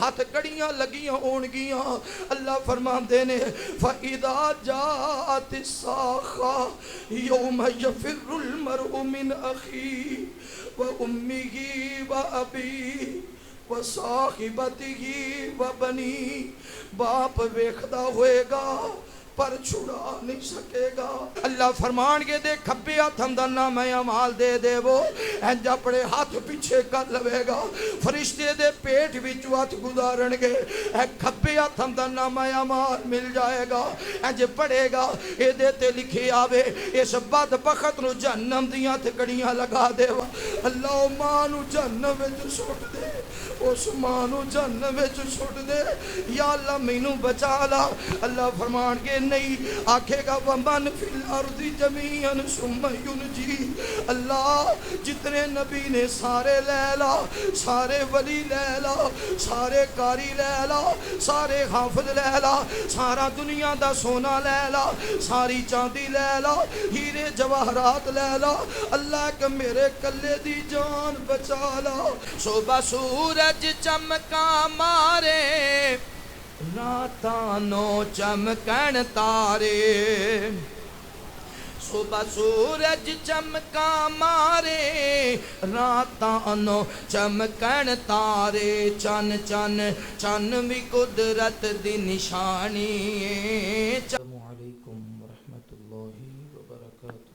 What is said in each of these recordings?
ہاتھ کڑیاں لگیاں ہون گیاں اللہ فرماندے نے فَإِذَا جَاءَتِ السَّاخَةُ يَوْمَ يَفِرُّ الْمَرْءُ مِنْ أَخِيهِ وَأُمِّهِ وَأَبِيهِ وَصَاحِبَتِهِ وَبَنِيهِ باپ ویکھدا ہوئے گا پر چھڑا نہیں سکے گا اللہ فرمان کے دے کھبے ہاتھ اندر نامہ اعمال دے دے وہ انج اپنے ہاتھ پیچھے کر لوے گا فرشتے دے پیٹ وچ ہاتھ گزارن گے کھبے ہاتھ اندر نامہ اعمال مل جائے گا انج پڑھے گا اے دے تے لکھی آوے اس بدبخت نو جہنم دیاں تھکڑیاں لگا دے وا اللہ ماں نو جہنم وچ سٹ دے اس ماں نو جہنم وچ سٹ دے یا اللہ مینوں بچا لا اللہ فرمان کے نہیں آکھے گا وَمَنْ فِي الْأَرْضِ جَمِيعًا ثُمَّ يُنْجِي اللہ جتنے نبی نے سارے لے لا سارے ولی لے لا سارے قاری لے لا سارے حافظ لے لا سارا دنیا دا سونا لے لا ساری چاندی لے لا ہیرے جواہرات لے لا اللہ کہ میرے کلے دی جان بچا لا صبح سورج چمکا مارے راتانو چمکن تارے صبح سورج چمکا مارے راتانو چمکن تارے چن چن چن بھی قدرت دی نشانی السلام علیکم ورحمۃ اللہ وبرکاتہ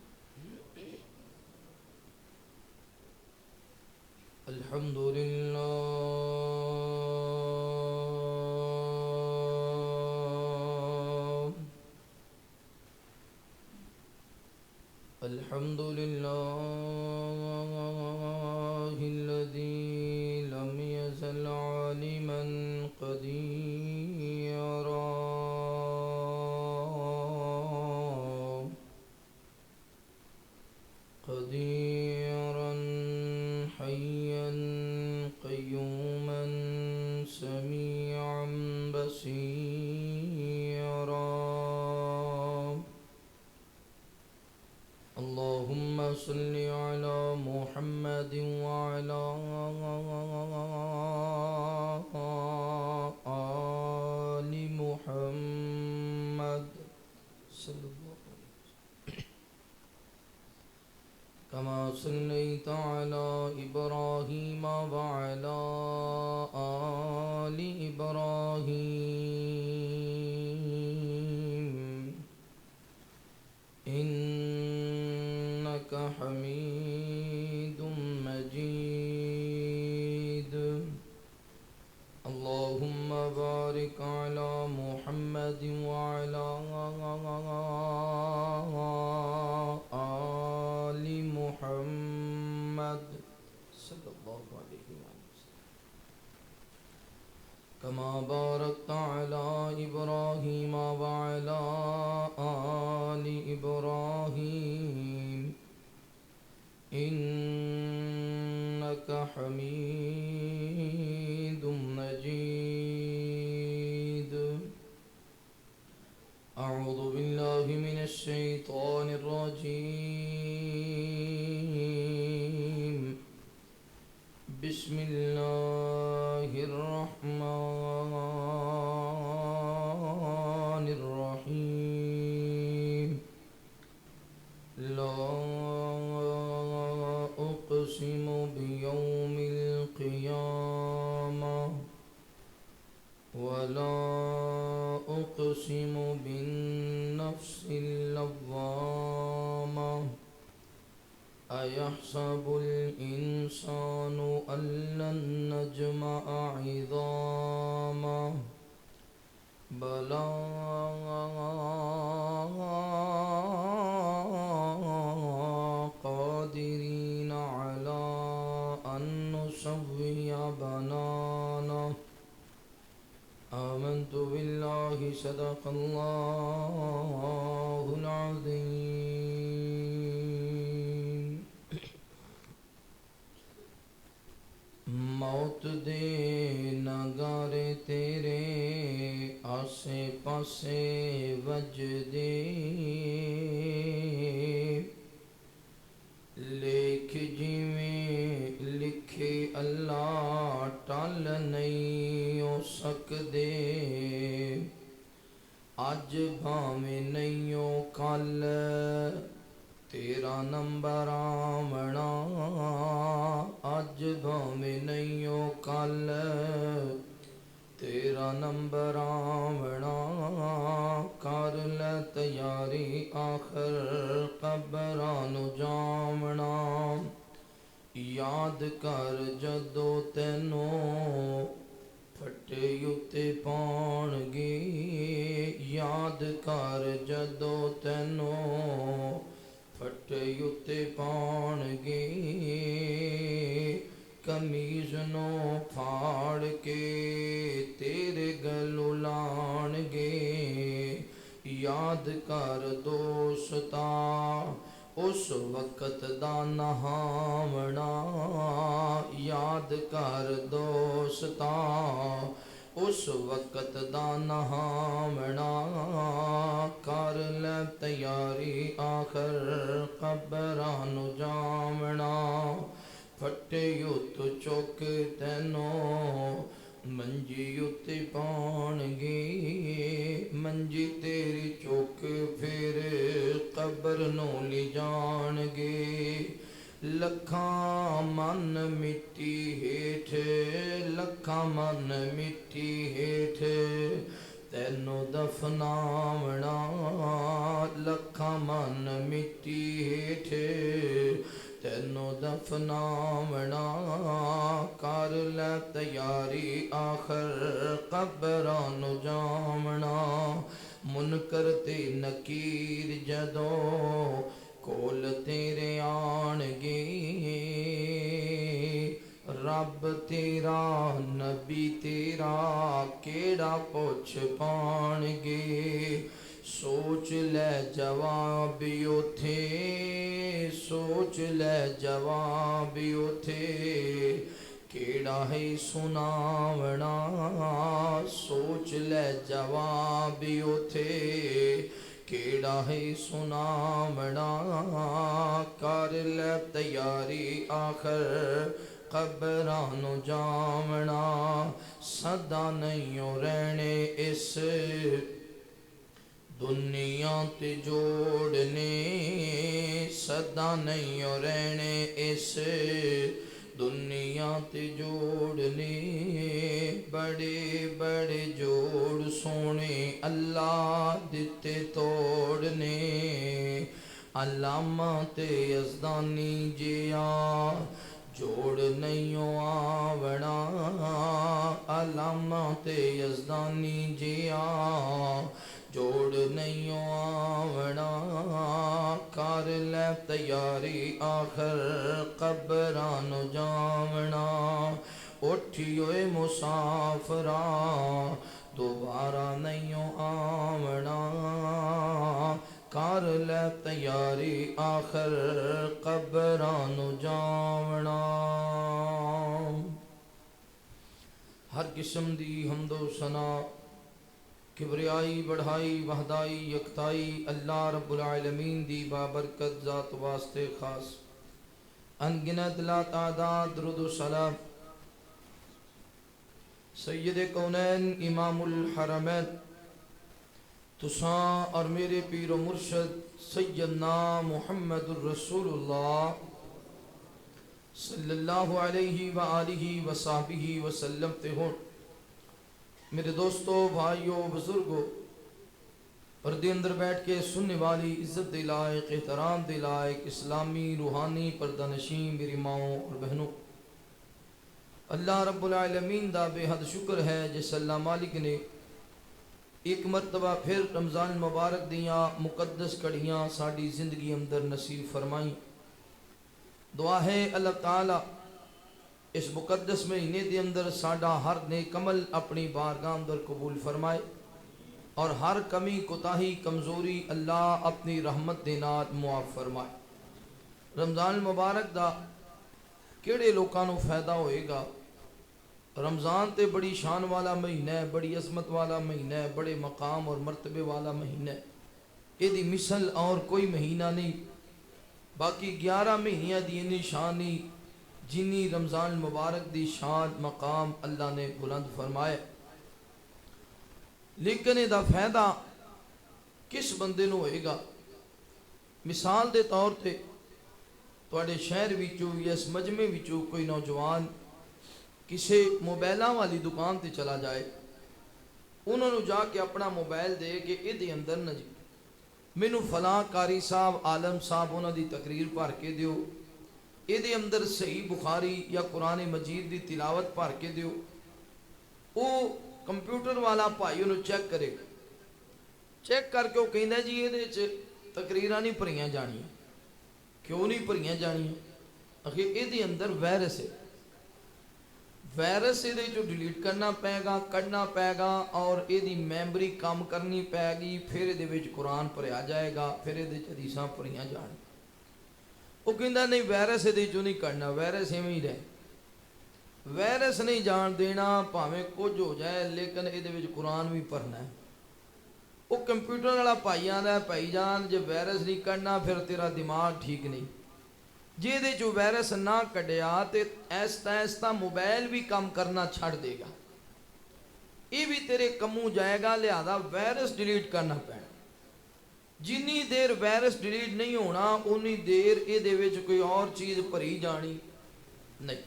الحمدللہ الحمد لله الذي لم يزل عالما قديرا حيا قيوما سميعا بصيرا اللهم صل على محمد وعلى آل محمد صلى الله عليه وسلم كما صليت على إبراهيم وعلى آل إبراهيم إنك حميد مجيد اللهم بارك على محمد وعلى آل محمد صلى الله عليه وسلم كما باركت على إبراهيم وعلى آل إبراهيم إنك حميد مجيد أعوذ بالله من الشيطان الرجيم بسم الله الرحمن الرحيم لا أقسم بيوم القيامة ولا أقسم بالنفس اللوامة أيحسب الإنسان أن لن نجمع عظامه بلى قادرين على أن نسوي بنانه آمنت بالله صدق الله العظيم موت دے نگارے تیرے آسے پاسے وجدے لکھ جویں لکھے اللہ ٹال نہیں اس سکدے اج بھاویں نئیو کل تیرا نمبر آونا اج بھاویں نئیو کل تیرا نمبر آونا کر لے تیاری آخر قبرانو جاونا یاد کر جدو تینو پھٹے یوتے پان گے یاد کر جدو تینو پھٹے یوتے پان گے کمیز نو پھاڑ کے تیرے گلو لان گے یاد کر دوستا اس وقت دا نہاونا یاد کر دوستا اس وقت دا نہاونا کر لے تیاری آخر قبرانو جاونا پھٹے یوت چوک تینو منجی یوت پان گے منجی تیری چوک پھر قبر نو لی جان گے لکھاں من مٹی ہیٹھ لکھاں من مٹی ہیٹھ تینو دفناونا لکھاں من مٹی ہیٹھ تینو دفناونا کر لے تیاری آخر قبرانو جاونا منکر تے نکیر جدو کول تیرے آن گے رب تیرا نبی تیرا کیڑا پوچھ پان گے سوچ لے جواب اوتھے سوچ لے جواب اوتھے کیڑا ہے سناونا سوچ لے جواب اوتھے کیڑا ہے سناونا کر لے تیاری آخر قبرانو جاونا صدا نہیں رہنے اس دنیا تے جوڑنے صدا نہیں رہنے اس دنیا تے جوڑنے بڑے بڑے جوڑ سونے اللہ دیتے توڑنے علامات یزدانی جیا جوڑ نہیں آونا علامات یزدانی جیا جوڑ نہیں آونا کر لے تیاری آخر قبرانو جاونا اٹھیوے مسافرا دوبارہ نہیں آونا کر لے تیاری آخر قبرانو جاونا ہر قسم دی حمد و ثنا کبریائی بڑھائی وحدائی یکتائی اللہ رب العالمین دی بابرکت ذات واسطے خاص انگنت لا تعداد درود و سلام سید کونین امام الحرمین تساں اور میرے پیر و مرشد سیدنا محمد الرسول اللہ صلی اللہ علیہ وآلہ وصحبہ وسلم تے ہون میرے دوستو بھائیو بزرگو پردے اندر بیٹھ کے سننے والی عزت دے لائق احترام دے لائق اسلامی روحانی پردہ نشین میری ماؤں اور بہنوں اللہ رب العالمین دا بے حد شکر ہے جس اللہ مالک نے ایک مرتبہ پھر رمضان مبارک دیاں مقدس کڑیاں ساڑی زندگی اندر نصیب فرمائیں دعا ہے اللہ تعالی اس مقدس مہینے دے اندر ساڑا ہر نیک عمل اپنی بارگاہ اندر قبول فرمائے اور ہر کمی کوتاہی کمزوری اللہ اپنی رحمت دے نال معاف فرمائے رمضان مبارک دا کیڑے لوکاں نو فائدہ ہوئے گا رمضان تے بڑی شان والا مہینہ ہے بڑی عظمت والا مہینہ ہے بڑے مقام اور مرتبے والا مہینہ ہے یہ دی مثل اور کوئی مہینہ نہیں باقی 11 مہینہ دی انہی شانی جنی رمضان مبارک دی شان مقام اللہ نے بلند فرمائے لیکن یہ فائدہ کس بندے نو ہوئے گا؟ مثال دے طور تے تواڈے شہر وچوں یا اس مجمع وچوں کوئی نوجوان کسی موبائلاں والی دکان تے چلا جائے، انہوں نے جا کے اپنا موبائل دے کہ یہ دے اندر نہ جی مینو فلاں قاری صاحب عالم صاحب انہوں دی تقریر پڑھ کے دیو، یہ دے اندر صحیح بخاری یا قرآن مجید دی تلاوت پڑھ کے دیو۔ وہ کمپیوٹر والا بھائی انہوں چیک کرے، چیک کر کے وہ کہندا جی یہ تقریراں نہیں پڑھیاں جانیاں۔ کیوں نہیں پڑھیاں جانیاں؟ اکھے یہ اندر وائرس ہے، وائرس یہ جو ڈیلیٹ کرنا پے گا، کڈنا پے گا، اور یہ میموری کام کرنی پے گی، پھر یہ قرآن پڑھیا جائے گا، پھر یہ حدیثاں پڑھیاں جان۔ وہ کہندا نہیں وائرس یہ جو نہیں کرنا، وائرس ایویں ہی رہے، وائرس نہیں جان دینا، پاویں کچھ ہو جائے لیکن یہ قرآن بھی پڑھنا ہے۔ وہ کمپیوٹر والا بھائی آندا ہے بھائی جان جے وائرس نہیں کرنا پھر تیرا دماغ ٹھیک نہیں، جے دے جو وائرس نہ کڈیا تے ایستا ایستا موبائل بھی کام کرنا چھڑ دے گا، یہ بھی تیرے کموں جائے گا، لہذا وائرس ڈیلیٹ کرنا پینا۔ جنی دیر وائرس ڈیلیٹ نہیں ہونا انی دیر یہ دے وچ کوئی اور چیز بھری جانی نہیں۔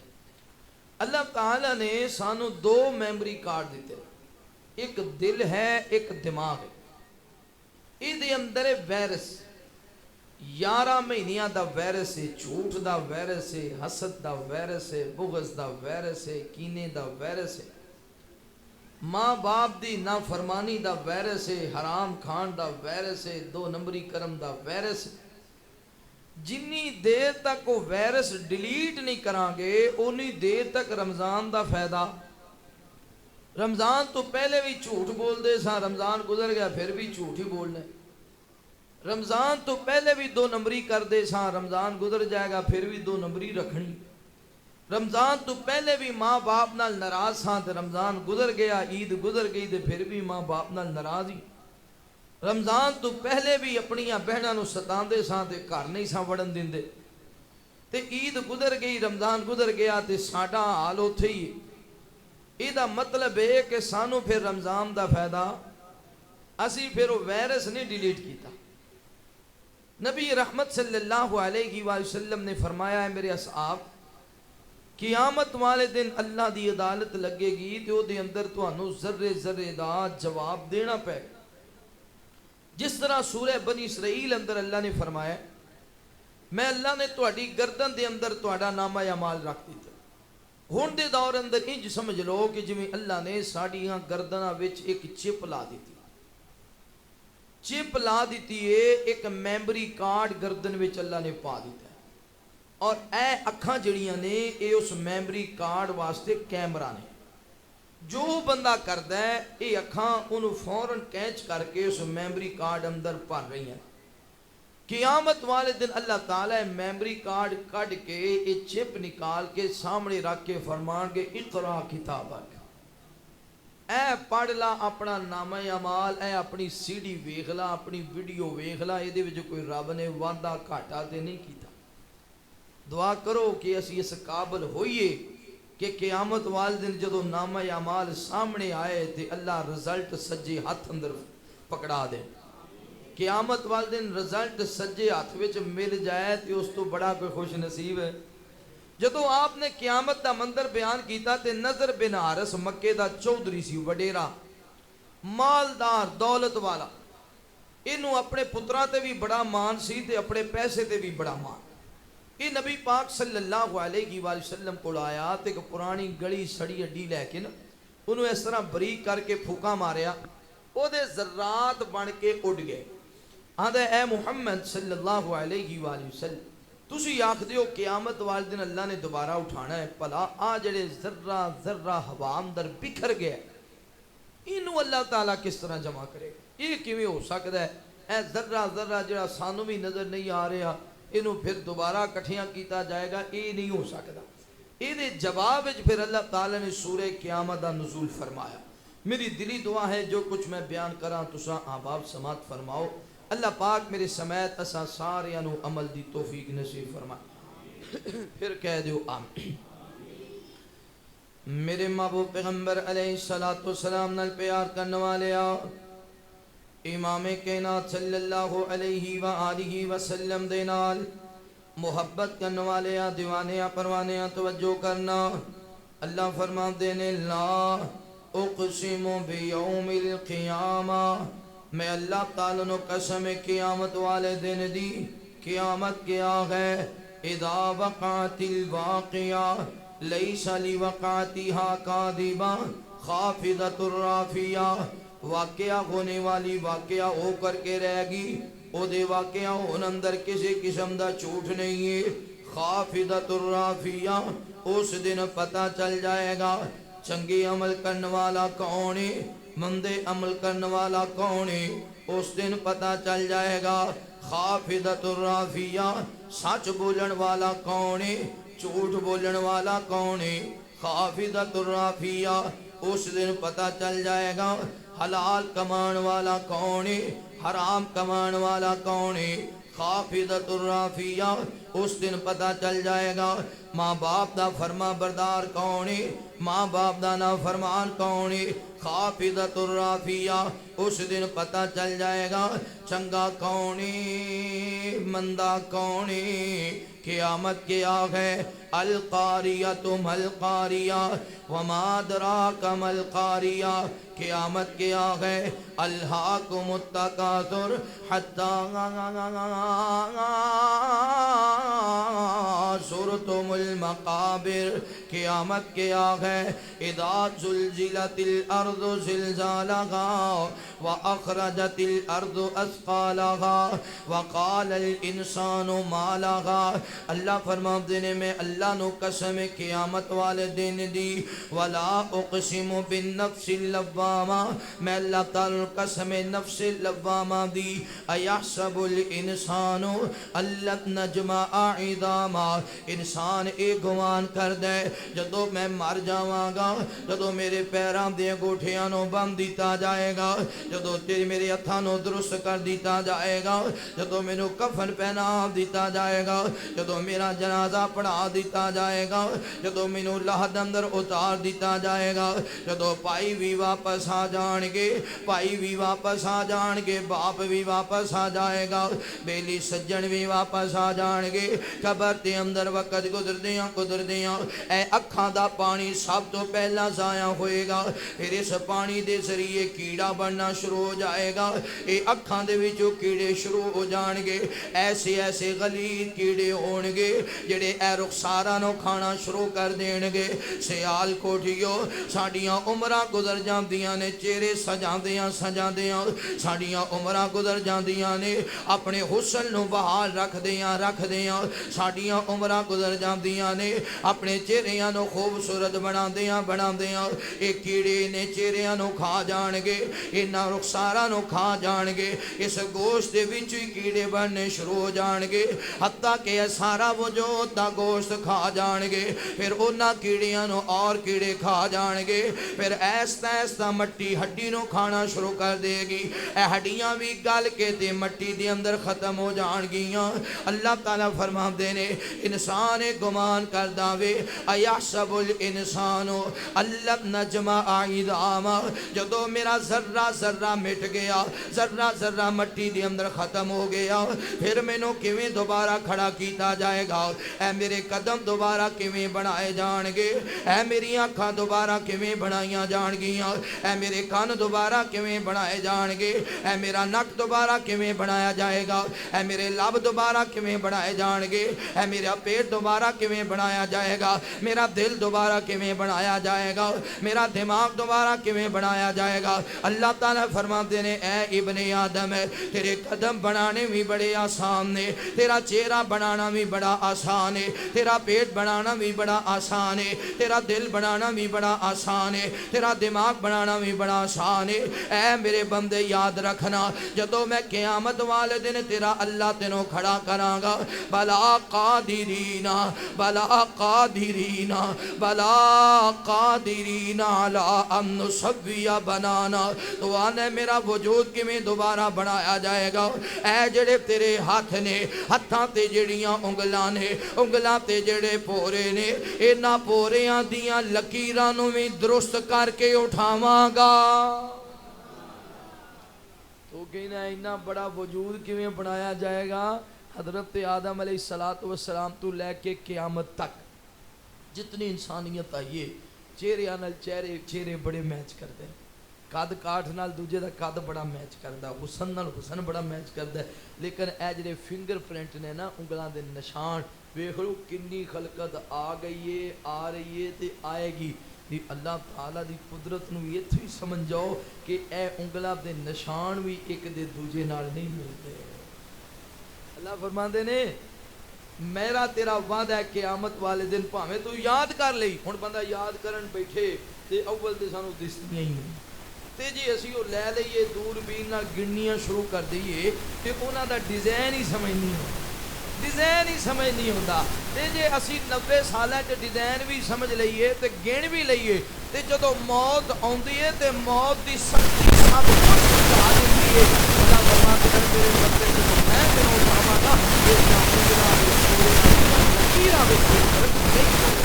اللہ تعالیٰ نے سانو دو میموری کارڈ دیتے، ایک دل ہے ایک دماغ ہے۔ یہ دے اندر وائرس 11 مہینیاں دا وائرس ہے، جھوٹ دا وائرس ہے، حسد دا وائرس ہے، بغض دا وائرس ہے، کینے دا وائرس ہے، ماں باپ دی نافرمانی دا وائرس ہے، حرام کھان دا وائرس ہے، 2 نمبری کرم دا وائرس ہے۔ جنی دیر تک وہ وائرس ڈیلیٹ نہیں کران گے انی دیر تک رمضان دا فائدہ۔ رمضان تو پہلے بھی جھوٹ بول دے سا، رمضان گزر گیا پھر بھی جھوٹ ہی بولنا۔ رمضان تو پہلے بھی 2 نمبری کر دے سا، رمضان گزر جائے گا پھر بھی 2 نمبری رکھنی۔ رمضان تو پہلے بھی ماں باپ نال ناراض سا تے رمضان گزر گیا، عید گزر گئی تے پھر بھی ماں باپ نال ناراض ہی۔ رمضان تو پہلے بھی اپنی بہناں نو ستاندے سا تے گھر نہیں سا وڑن دیندے، تے عید گزر گئی رمضان گزر گیا تے ساڈا حال اوتھے ہی۔ یہ دا مطلب ہے کہ سانو پھر رمضان دا فائدہ، اسی پھر وہ وائرس نہیں ڈیلیٹ کیتا۔ نبی رحمت صلی اللہ علیہ وآلہ وسلم نے فرمایا ہے میرے اصحاب، قیامت والے دن اللہ دی عدالت لگے گی تو دے اندر تانوں ذرے ذرے دا جواب دینا پے گا۔ جس طرح سورہ بنی اسرائیل اندر اللہ نے فرمایا میں اللہ نے تہاڈی گردن دے اندر تہاڈا نامہ اعمال رکھ دیتا۔ ہن دے دور اندر انج سمجھ لو کہ جویں اللہ نے ساڈیاں گردناں وچ ایک چپ لا دیتی، چپ لا دیتی ہے، ایک میموری کارڈ گردن وچ اللہ نے پا دیتا ہے، اور اے اکھاں جڑیاں نے اے اس میموری کارڈ واسطے کیمرہ نے، جو بندہ کردا ہے اے اکھاں انہوں فوراً کیچ کر کے اس میموری کارڈ اندر پڑ رہی ہیں۔ قیامت والے دن اللہ تعالیٰ میموری کارڈ کڈ کے اے چپ نکال کے سامنے رکھ کے فرمان گے اقرا کتابک، اے پڑھ لا اپنا نامہ اعمال، اے اپنی سی ڈی ویکھ لا، اپنی ویڈیو ویکھ لا، یہ دے وچ کوئی رب نے وعدہ گھاٹا تے نہیں کیتا۔ دعا کرو کہ اسی اس قابل ہوئیے کہ قیامت والے دن جدو نامہ اعمال سامنے آئے تے اللہ رزلٹ سجے ہاتھ اندر پکڑا دے۔ قیامت والے دن رزلٹ سجے ہاتھ وچ مل جائے تے اس تو بڑا کوئی خوش نصیب ہے۔ جدو آپ نے قیامت دا منظر بیان کیتا تے نظر بن حارث مکے دا چودھری سی، وڈیرا مالدار دولت والا، انہوں اپنے پترا تے بھی بڑا مان سی تے اپنے پیسے تے بھی بڑا مان۔ یہ نبی پاک صلی اللہ علیہ وآلہ وسلم کو آیا تے ایک پرانی گڑی سڑی اڈی لے کے نا انہوں اس طرح بریک کر کے پھوکا ماریا، او دے ذرات بن کے اڑ گئے۔ آدھا اے محمد صلی اللہ علیہ وآلہ وسلم تسی آکھ دیو قیامت والے دن اللہ نے دوبارہ اٹھانا ہے، پلا آ جڑے ذرہ ذرہ ہوا اندر بکھر گئے انہوں اللہ تعالیٰ کس طرح جمع کرے گا؟ یہ کیویں ہو سکتا ہے؟ اے ذرہ ذرہ جڑا سانو بھی نظر نہیں آ رہا انہوں پھر دوبارہ کٹھیاں کیتا جائے گا، یہ نہیں ہو سکتا۔ یہ دے جواب پھر اللہ تعالیٰ نے سورہ قیامت دا نزول فرمایا۔ میری دلی دعا ہے جو کچھ میں بیان کراں تساں احباب سماعت فرماؤ، اللہ پاک میرے سمیت اساں سارے انو عمل دی توفیق نصیب فرمائے۔ پھر کہہ دیو آمین۔ میرے محبوب پیغمبر علیہ السلام نال پیار کرنے والے امام کائنات صلی اللہ علیہ وآلہ وسلم دے نال محبت کرنے والے دیوانے پروانے توجہ کرنا. اللہ فرماتے نے لا اقسم بیوم القیامہ، میں اللہ تعالیٰ نو قسم قیامت والے دن دی. قیامت کیا ہے؟ اذا وقعت الواقعہ لیس لوقعتها کاذبہ خافضۃ الرافعہ، واقعہ ہونے والی واقعہ ہو کر کے رہ گی، او دے واقعہ ہون اندر کسی قسم دا جھوٹ نہیں ہے. خافضۃ الرافعہ، اس دن پتہ چل جائے گا چنگے عمل کرنے والا کون ہے، مندے عمل کرنے والا کون ہے، اس دن پتہ چل جائے گا. خافضۃ الرافعہ، سچ بولن والا کون ہے، جھوٹ بولن والا کون ہے. خافضۃ الرافعہ، اس دن پتہ چل جائے گا حلال کمان والا کون ہے، حرام کمان والا کون ہے. خافضۃ الرافعہ، اس دن پتہ چل جائے گا ماں باپ دا فرما بردار کون ہے، ماں باپ دا نافرمان کون ہے. خافضۃ الرافعہ، اس دن پتہ چل جائے گا چنگا کون ہے، مندہ کون ہے. قیامت کیا ہے؟ القاریۃ ما القاریہ وما ادراک ما القاریہ. قیامت کیا ہے؟ الہاکم التکاثر حتی زرتم المقابر. قیامت کیا ہے؟ اذا زلزلت الارض زلزالها واخرجت الارض اثقالها وقال الانسان ما لها. اللہ فرماتے ہیں میں اللہ نو قسم قیامت والے دن دی. ولا اقسم بالنفس اللوامہ، میں اللہ تعالی قسم نفس اللوامہ دی. ایحسب الانسان ان نجمع عظاما، انسان اے گمان کر دے جدو میں مر جاواں گا، جدو میرے پیراں دے انگوٹھیاں نو بن دیتا جائے گا، جدو میرے ہتھاں نو درست کر دیتا جائے گا، جدو مینوں کفن پہنا دیتا جائے گا، جدو میرا جنازہ پڑھا دیتا جائے گا، جدو مینوں لحد اندر اتار دیتا جائے گا، جدو پائی بھی واپس آ جان گے، پائی بھی واپس آ جان گے، باپ بھی واپس آ جائے گا، بیلی سجن بھی واپس آ جان گے. قبر دے اندر وقت گزردیاں اے اکھاں دا پانی سب تو پہلا ضائع ہوئے گا. پھر اس پانی دے ذریعے کیڑا بننا شروع ہو جائے گا. اے اکھاں دے وچوں کیڑے شروع ہو جان گے، ایسے ایسے غلیظ کیڑے ہون گے جڑے اے رخساراں نو کھانا شروع کر دین گے. سیال کوٹھیو ساڈیاں عمراں گزر جاندیاں نے چہرے سجاندیاں ساڈیاں عمراں گزر جاندیاں نے اپنے حسن نو بحال رکھ دیاں ساڈیاں عمراں گزر جاندیاں نے اپنے چہریاں نو خوبصورت بنا دیاں. اے کیڑے نے چہریاں نو کھا جان گے، انہاں رخساراں نو کھا جان گے. اس گوشت دے وچ ہی کیڑے بننے شروع ہو جان گے حتیٰ کہ سارا وجود دا گوشت کھا جان گے. پھر انہاں کیڑیاں نو اور کیڑے کھا جان گے. پھر ایستا مٹی ہڈی نو کھانا شروع کر دے گی. اے ہڈیاں بھی گل کے تے مٹی دے اندر ختم ہو جان گیاں. اللہ تعالیٰ فرماندے نے انسان گمان کر داوے ایحسب الانسان ان نجمع عظاما، جدو میرا ذرہ مٹ گیا، ذرہ مٹی دے اندر ختم ہو گیا، پھر مینوں کیویں دوبارہ کھڑا کیتا جائے گا؟ اے میرے قدم دوبارہ کیویں بنائے جان گے؟ اے میری آنکھاں دوبارہ کیویں بنائیاں جان گیاں؟ اے میرے کان دوبارہ کیویں بنائے جان گے؟ اے میرا نک دوبارہ کیویں بنایا جائے گا؟ اے میرے لب دوبارہ کیویں بنائے جان گے؟ اے میرا پیٹ دوبارہ کیویں بنایا جائے گا؟ میرا دل دوبارہ کیویں بنایا جائے گا؟ میرا دماغ دوبارہ کیویں بنایا جائے گا؟ اللہ تعالیٰ فرماتے ہیں اے ابن آدم، تیرے قدم بنانے بھی بڑے آسان نے، تیرا چہرہ بنانا بھی بڑا آسان ہے، تیرا پیٹ بنانا بھی بڑا آسان ہے، تیرا دل بنانا بھی بڑا آسان ہے، تیرا دماغ بنانا بھی بڑا آسان ہے. اے میرے بندے یاد رکھنا، جدو میں قیامت والے دن تیرا اللہ تینوں کھڑا کراں گا، بلا قادرین فاعلین ولا قادرین علی ان نسوی بنانا. تو آنے میرا وجود کی میں دوبارہ بنایا جائے گا. اے جڑے تیرے ہاتھ نے, ہتھاں تے جڑیاں انگلاں نے, انگلاں تے جڑے پورے نے, اینا پوریاں دیاں لکیراں نو بھی درست کر کے اٹھاواں گا. تو کہنا اینا بڑا وجود کیویں بنایا جائے گا؟ حضرت آدم علیہ السلام تو لے کے قیامت تک جتنی انسانیت آئی ہے, چہرے نال چہرے بڑے میچ کرتے ہیں, قد کاٹ نال دوجے دا قد بڑا میچ کردا, حسن نال حسن بڑا میچ کردا ہے. لیکن اے جڑے فنگر پرنٹ نے نا, انگلاں دے نشان, ویکھ لو کنی خلقت آ گئی ہے, آ رہی ہے تے آئے گی. اللہ تعالیٰ دی قدرت نو یہ تھی سمجھ جاؤ کہ اے انگلاں دے نشان بھی ایک دے دوجے نال نہیں ملتے. اللہ فرماندے نے میرا تیرا وعدہ ہے قیامت والے دن پاویں تو یاد کر لئی. ہن بندہ یاد کرن بیٹھے تے اول تے سانو دسدیاں ہی نہیں, تے جی اسی وہ لے لئیے دوربین نال گننیاں شروع کر دئیے تے انہاں دا ڈیزائن ہی سمجھ نہیں ہوندا, ڈیزائن ہی سمجھ نہیں ہوندا. تے جے اسی 90 سالاں تے ڈیزائن بھی سمجھ لئیے تے گن بھی لئیے تے جدوں موت آندی ہے تے موت دی سختی سب کچھ بتا دیندی ہے. اللہ فرماتے ہیں میرے بندے جدوں میں تینوں اٹھاواں گا یہ جانبراں لکیراں وچ فرق نہیں کرے.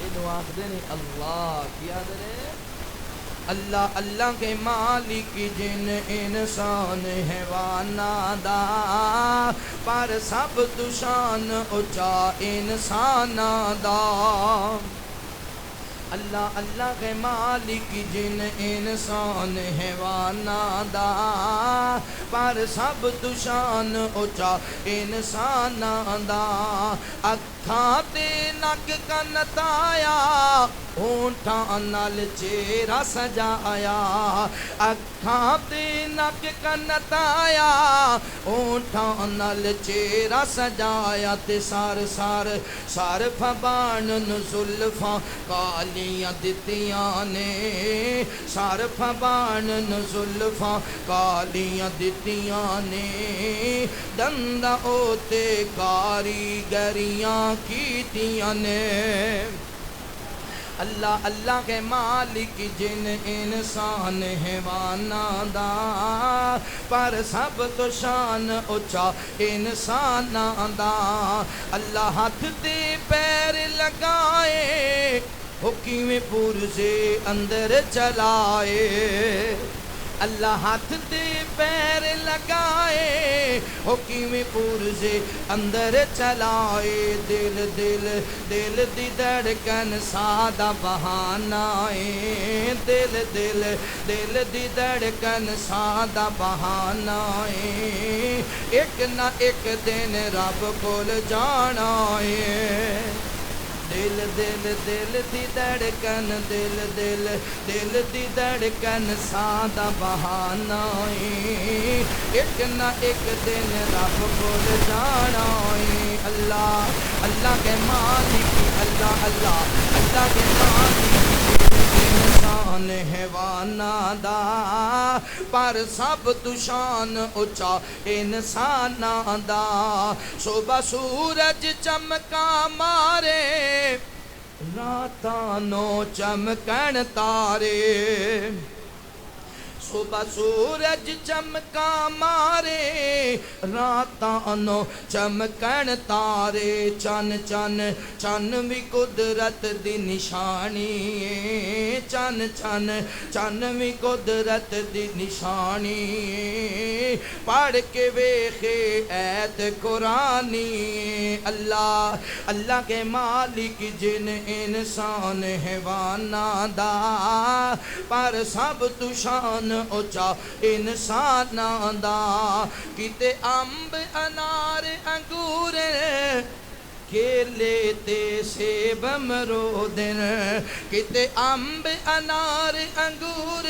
اینو آکھدے نے اللہ کی آکھدے نے اللہ اللہ کے مالک جن انسان حیواناں دا, پر سب تو شان اونچا انساناں دا. اللہ اللہ کے مالک جن انسان حیواناں دا, پر سب تو شان اونچا انساناں دا. اکھاں تے نک کن تایا, ہونٹاں نال چہرہ سجایا. اکھاں تے نک کن تایا, ہونٹاں نال چہرہ سجایا. تے سار سار سار فبان زلفاں کالیاں دتیاں نے, سار فبان زلفاں کالیاں دتیاں نے. دندا اوتے کاریگریاں کیتیاں نے. اللہ اللہ کے مالک جن انسان حیواناں دا, پر سب تو شان اونچا انساناں دا. اللہ ہاتھ تے پیر لگائے, ہو کیویں پرزے اندر چلائے. اللہ ہاتھ تے پیر لگائے, ہو کیویں پرزے اندر چلائے. دل دل دل دی دھڑکن سادہ بہانہ ہے, دل دل دل دی دھڑکن سادہ بہانہ ہے. ایک نہ ایک دن رب کول جانا ہے. دل دل دل دی دھڑکن, دل دل دل دی دھڑکن سادہ بہانہ ہے. ایک نہ ایک دن رب کول جانا ہے. اللہ اللہ کے مالک, اللہ اللہ اللہ کے مالک انسان حیواناں دا, پر سب تو شان اونچا انساناں دا. صبح سورج چمکا مارے, راتاں نو چمکن تارے. صبح سورج چمکا مارے, راتاں نو چمکن تارے. چن چن چن بھی قدرت دی نشانی ہے, چن چن چن بھی قدرت دی نشانی ہے. پڑھ کے ویکھے ایت قرآنی. اللہ اللہ کے مالک جن انسان حیواناں دا, پر سب تو شان اونچا انساناں دا. کتے امب انار انگور کیلے تے سیب امرود, کتے امب انار انگور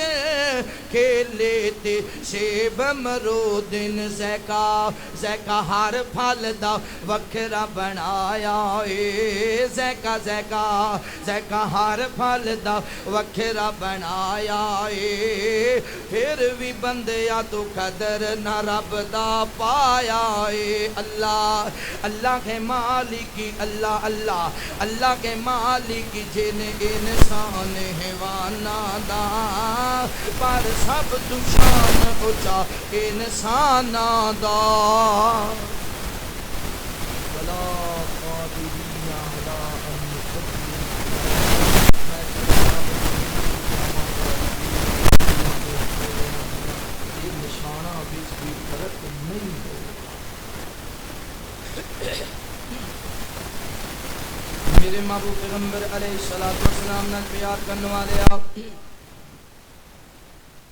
کھیل لیتے سیب مرودن زیکا ہر پھل دا وکھرا بنایا اے زیکا ہر پھل دا وکھرا بنایا اے پھر بھی بندیا تو قدر نہ رب دا پایا اے اللہ اللہ کے مالکی اللہ اللہ اللہ کے مالکی جن انسان حیوانا دا پر سب تو شان اچا انسانا دا ولا قادرین علی ان یہ نشانہ بیچ بھی فرق نہیں ہوگا میرے محبوب پیغمبر علیہ السلام نے پیار کرنے والے آپ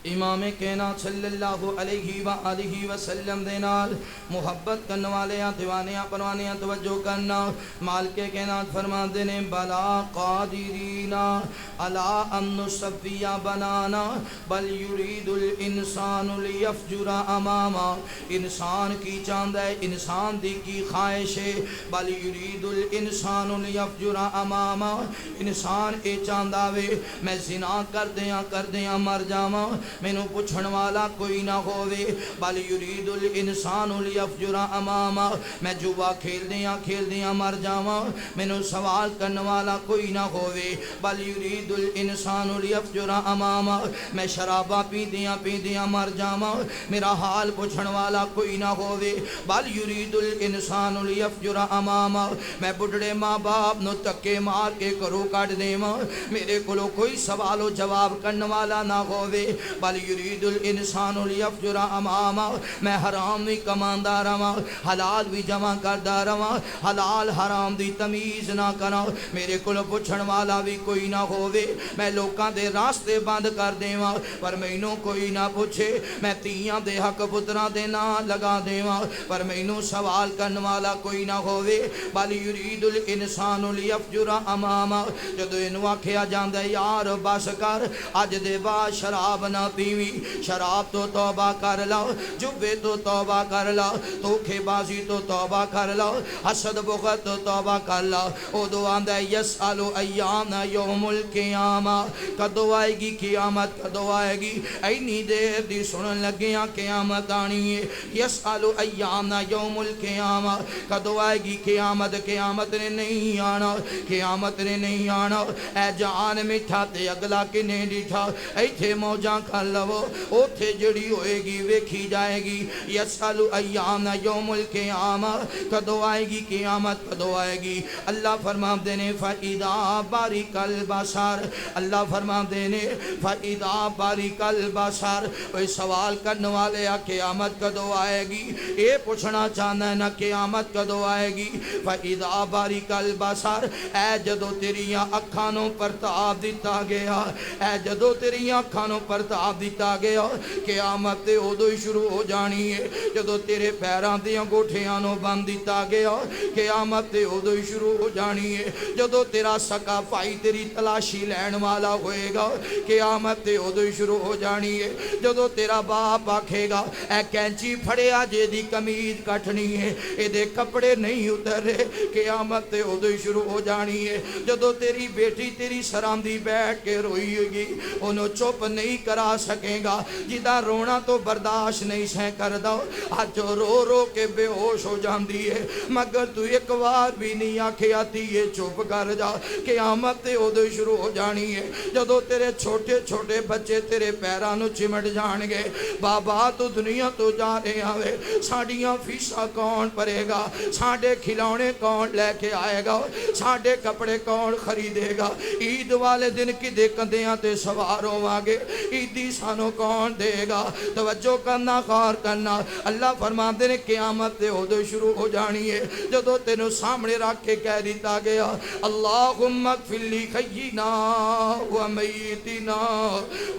امام کائنات صلی اللہ علیہ وآلہ وسلم دے نال محبت کرنے والے دیوانیاں پروانیاں توجہ کرنا مالک کائنات فرماندے نے بلا قادرین علی ان نصفی بنانا بل یرید الانسان لیفجر اماما انسان کی چاند ہے انسان دی کی خواہش ہے بل یرید الانسان لیفجر اماما انسان اے چاندہ وے میں زنا کر دیاں مر جاواں مینوں پوچھن والا کوئی نہ ہووے بل یرید الانسان لیفجر اماما میں جوا کھیل دیاں مر جاواں مینوں سوال کرن والا کوئی نہ ہووے بل یرید الانسان لیفجر اماما میں شراباں پیندیاں مر جاواں میرا حال پوچھن والا کوئی نہ ہووے بل یرید الانسان لیفجر اماما میں بڈھڑے ماں باپ نو تکے مار کے کرو کٹ دیواں میرے کولوں کوئی سوال و جواب کرن والا نہ ہووے بل یرید الانسان لیفجر اماما میں حرام بھی کماندا رہواں حلال بھی جمع کردا رہواں حلال حرام دی تمیز نہ کراں میرے کول پوچھن والا بھی کوئی نہ ہووے میں لوکاں دے راستے بند کر دیواں پر مینوں کوئی نہ پوچھے میں تیاں دے حق پتراں دے نام لگا دیواں پر مینوں سوال کرن والا کوئی نہ ہووے بل یرید الانسان لیفجر اماما جدوں اینوں آکھیا جاندا یار بس کر اج دے بعد شراب نہ پیوی شراب تو توبہ کر لاؤ جبے تو توبہ کر لاؤ دھوکے بازی تو توبہ کر لاؤ حسد بغض تو توبہ کر لاؤ او دعا دے یسأل ایام یوم القیامہ کدو آئے گی قیامت کدو آئے گی اینی دیر دی سنن لگیاں قیامت آنی ہے یسأل ایام یوم القیامہ کدو آئے گی قیامت قیامت نے نہیں آنا قیامت نے نہیں آنا اے جان میٹھا تے اگلا کنے ڈیٹھا ایتھے موجاں کر لو اوتھے جڑی ہوئے گی ویکھی جائے گی یسأل ایام یوم القیامہ کدو آئے گی قیامت کدو آئے گی اللہ فرما دینے فَإِذَا بَارِكَ الْبَصَرُ اللہ فرما دینے فَإِذَا بَارِكَ الْبَصَرُ کوئی سوال کرنے والے قیامت کدو آئے گی اے پوچھنا چاہنا ہے نا قیامت کدو آئے گی فَإِذَا بَارِكَ الْبَصَرُ اے جدو تیریاں اکھانوں پر تاب دیتا گیا اے جدو تیریاں اکھانوں پر تاب دیتا گیا قیامت تے ادو ہی شروع ہو جانی ہے جدو تیرے پیراں دیاں گوٹھیاں نو بند دیتا گیا قیامت تے ادو ہی شروع ہو جانی ہے جدو تیرا سکا پائی تیری تلاشی لین والا ہوئے گا قیامت تے ادو ہی شروع ہو جانی ہے جدو تیرا باپ آکھے گا اے کینچی پھڑے آجے دی کمیز کٹنی ہے اے دے کپڑے نہیں اتر رہے قیامت تے ادو ہی شروع ہو جانی ہے جدو تیری بیٹی تیری سراندی بیٹھ کے روئی ہوگی انہوں چپ نہیں کرا سکے گا جدا رونا تو برداشت نہیں سہ کر دو آج رو رو کے بے ہوش ہو جاندی ہے مگر تو ایک بار بھی نہیں آکھے آتی یہ چپ کر جا قیامت تے ادو شروع ہو جانی ہے جدو تیرے چھوٹے چھوٹے بچے تیرے پیرانو چمٹ جان گے بابا تو دنیا تو جا رہے آوے ساڑیاں فیسا کون پڑے گا ساڑے کھلونے کون لے کے آئے گا ساڑے کپڑے کون خریدے گا عید والے دن کی دیکھندیاں تے سواروں آگے عیدی سانو کون دے گا توجہ کرنا غور کرنا اللہ فرماتے نے قیامت تے ادو شروع ہو جانی ہے جدو تینوں سامنے رکھ کے کہہ دیتا گیا اللہم اغفر لی حینا و میتنا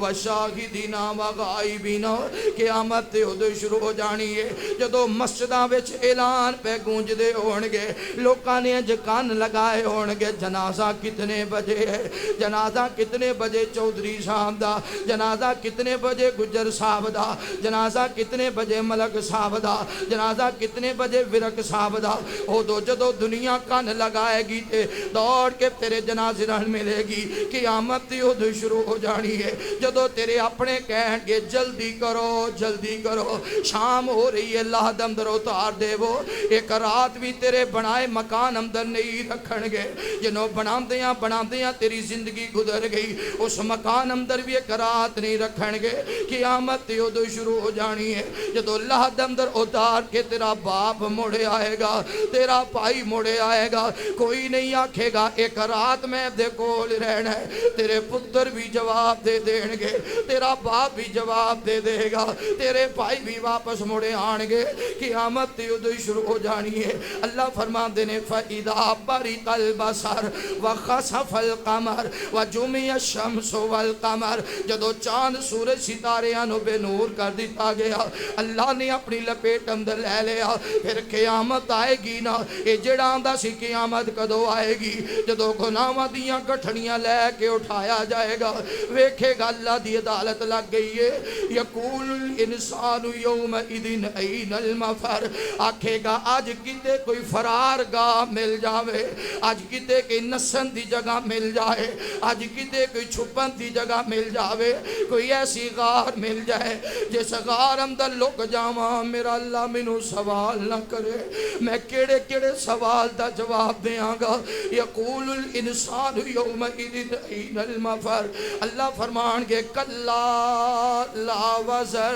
و شاہدنا و غائبنا قیامت تے ادو شروع ہو جانی ہے جدو مسجداں وچ اعلان پہ گونج دے ہونگے لوکاں نے کان لگائے ہونگے جنازہ کتنے بجے ہے جنازہ کتنے بجے چودھری صاحب دا جنازہ کتنے بجے گجر صاحب دا، جنازہ کتنے بجے ملک صاحب دا، جنازہ کتنے بجے ورک صاحب دا، او دو جدو دنیا کان لگائے گی تے دوڑ کے تیرے جنازے نال ملے گی، قیامت تے ادو شروع ہو جانی ہے جدو تیرے اپنے کہن گے جلدی کرو جلدی کرو، شام ہو رہی ہے، اللہ دمدر اتار دے وہ، ایک رات بھی تیرے بنائے مکان اندر نہیں رکھن گے، جنہوں بنام دیاں تیری زندگی گزر گئی، اس مکان اندر بھی ایک رات نہیں رکھن گے، قیامت تے ادو شروع ہو جانی ہے جدو اللہ دمدر اتار کے تیرا باپ موڑے آئے گا، تیرا بھائی موڑے آئے گا، کوئی نہیں آکھے گا ایک رات میں دے کول رہنا ہے، تیرے پتر بھی جواب دے دیں گے، تیرا باپ بھی جواب دے دے گا، تیرے بھائی بھی واپس موڑے آن گے، قیامت تے ادو شروع ہو جانی ہے۔ اللہ فرما دینے فَإِذَا بَرِقَ الْبَصَرُ وَخَسَفَ الْقَمَرُ وَجُمِعَ الشَّمْسُ وَالْقَمَرُ، جدو چاند سورج ستاریاں نو بے نور کر دیتا گیا، اللہ نے اپنی لپیٹ اندر لے لیا، پھر قیامت آئے گی نا، اے جڑا آندہ سی قیامت کدو آئے گی، جدو گناہاں دیاں گٹھڑیاں لے کے اٹھایا جائے گا، ویکھے گا اللہ دی عدالت لگ گئی ہے، یقول الانسان یومئذ این المفر، آکھے گا آج کتے کوئی فرار گاہ مل جاوے، آج کتے کوئی نسن دی جگہ مل جائے، آج کتے کوئی چھپن دی جگہ مل جاوے، کوئی ایسی غار مل جائے جس غار اندر لوگ جاواں، میرا اللہ منو سوال نہ کرے، میں کیڑے کیڑے سوال دا جواب دیاں گا، یقول الانسان یومئذ این المفر، اللہ فرمان گے کلا لا وزر،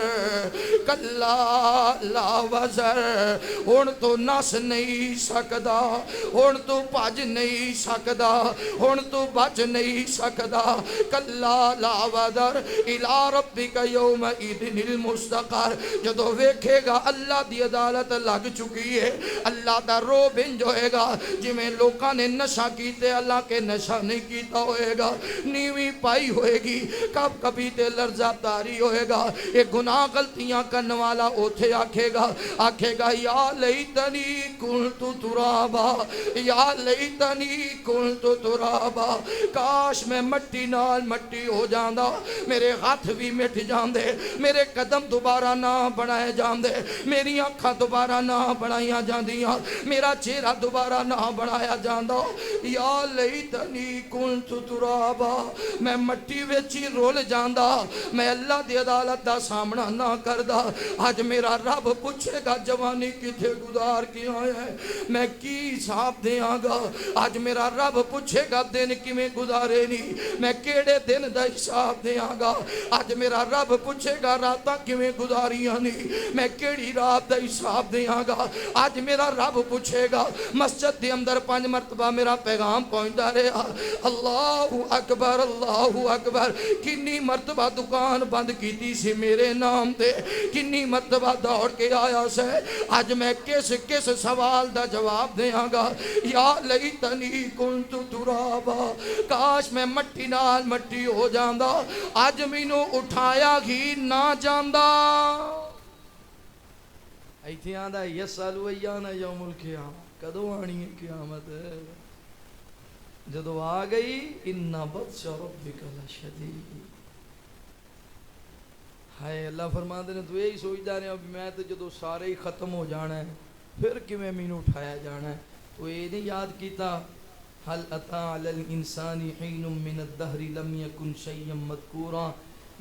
کلا لا وزر، ہن تو نس نہیں سکدا، ہن تو بھج نہیں سکدا، ہن تو بچ نہیں سکدا، کلا لا وزر الی ربک یومئذ المستقر، جدو ویکھے گا اللہ دی عدالت لگ چکی ہے، اللہ دا رو بنج ہوئے گا، جی میں لوکاں نے نشہ کیتے اللہ کے نشہ نہیں کیتا ہوئے گا، نیوی پائی ہوئے گی، کب کبھی تے لرزہ تاری ہوئے گا، ایک گناہ غلطیاں کرنے والا اوتھے آکھے گا یا لیتنی کنت ترابا، یا لیتنی کنت ترابا، کاش میں مٹی نال مٹی ہو جاندہ، میرے ہاتھ بھی مٹ جاندے، میرے قدم دوبارہ نہ بنائے جاندے، میری آنکھاں دوبارہ نہ بنائیاں جاندیاں، میرا چہرہ دوبارہ نہ بنایا جاندہ، یا لیتنی کنت ترابا، میں مٹی ویچی رول جاندہ، میں اللہ دی عدالت دا سامنا نہ کردہ، آج میرا رب پوچھے گا جوانی کتے گزار کیا ہے، میں کی حساب دیاں گا، آج میرا رب پوچھے گا دن کی میں گزارے نہیں، میں کیڑے دن دا حساب دیاں گا، آج میرا رب پوچھے گا راتاں کی میں گزاریاں نہیں، میں کیڑی رات دا حساب دیاں گا، آج میرا رب پوچھے گا، مسجد دے اندر 5 مرتبہ میرا پیغام پہنچتا رہا، اللہ اکبر، کنی مرتبہ دکان بند کیتی سی میرے نام دے، کنی مرتبہ دوڑ کے آیا سے، آج میں کس سوال دا جواب دیاں گا، یا لیتنی کنت ترابا، کاش میں مٹی نال مٹی ہو جاندہ، آج مینوں اٹھایا ہی نہ جاندہ، ایتھے آندہ یسالو ایانا یوم القیامت، کدو آنی ہے قیامت ہے، جدو آ گئی ان بطش ربک لشدید، ہائے اللہ فرما دے نے تو یہی سوچ دا رہے ہیں میں تو جدو سارے ہی ختم ہو جانا ہے پھر کیویں مینوں اٹھایا جانا ہے، تو یہ نہیں یاد کیتا حل اتا علی الانسان حین من الدہر لم یکن شیئا مذکورا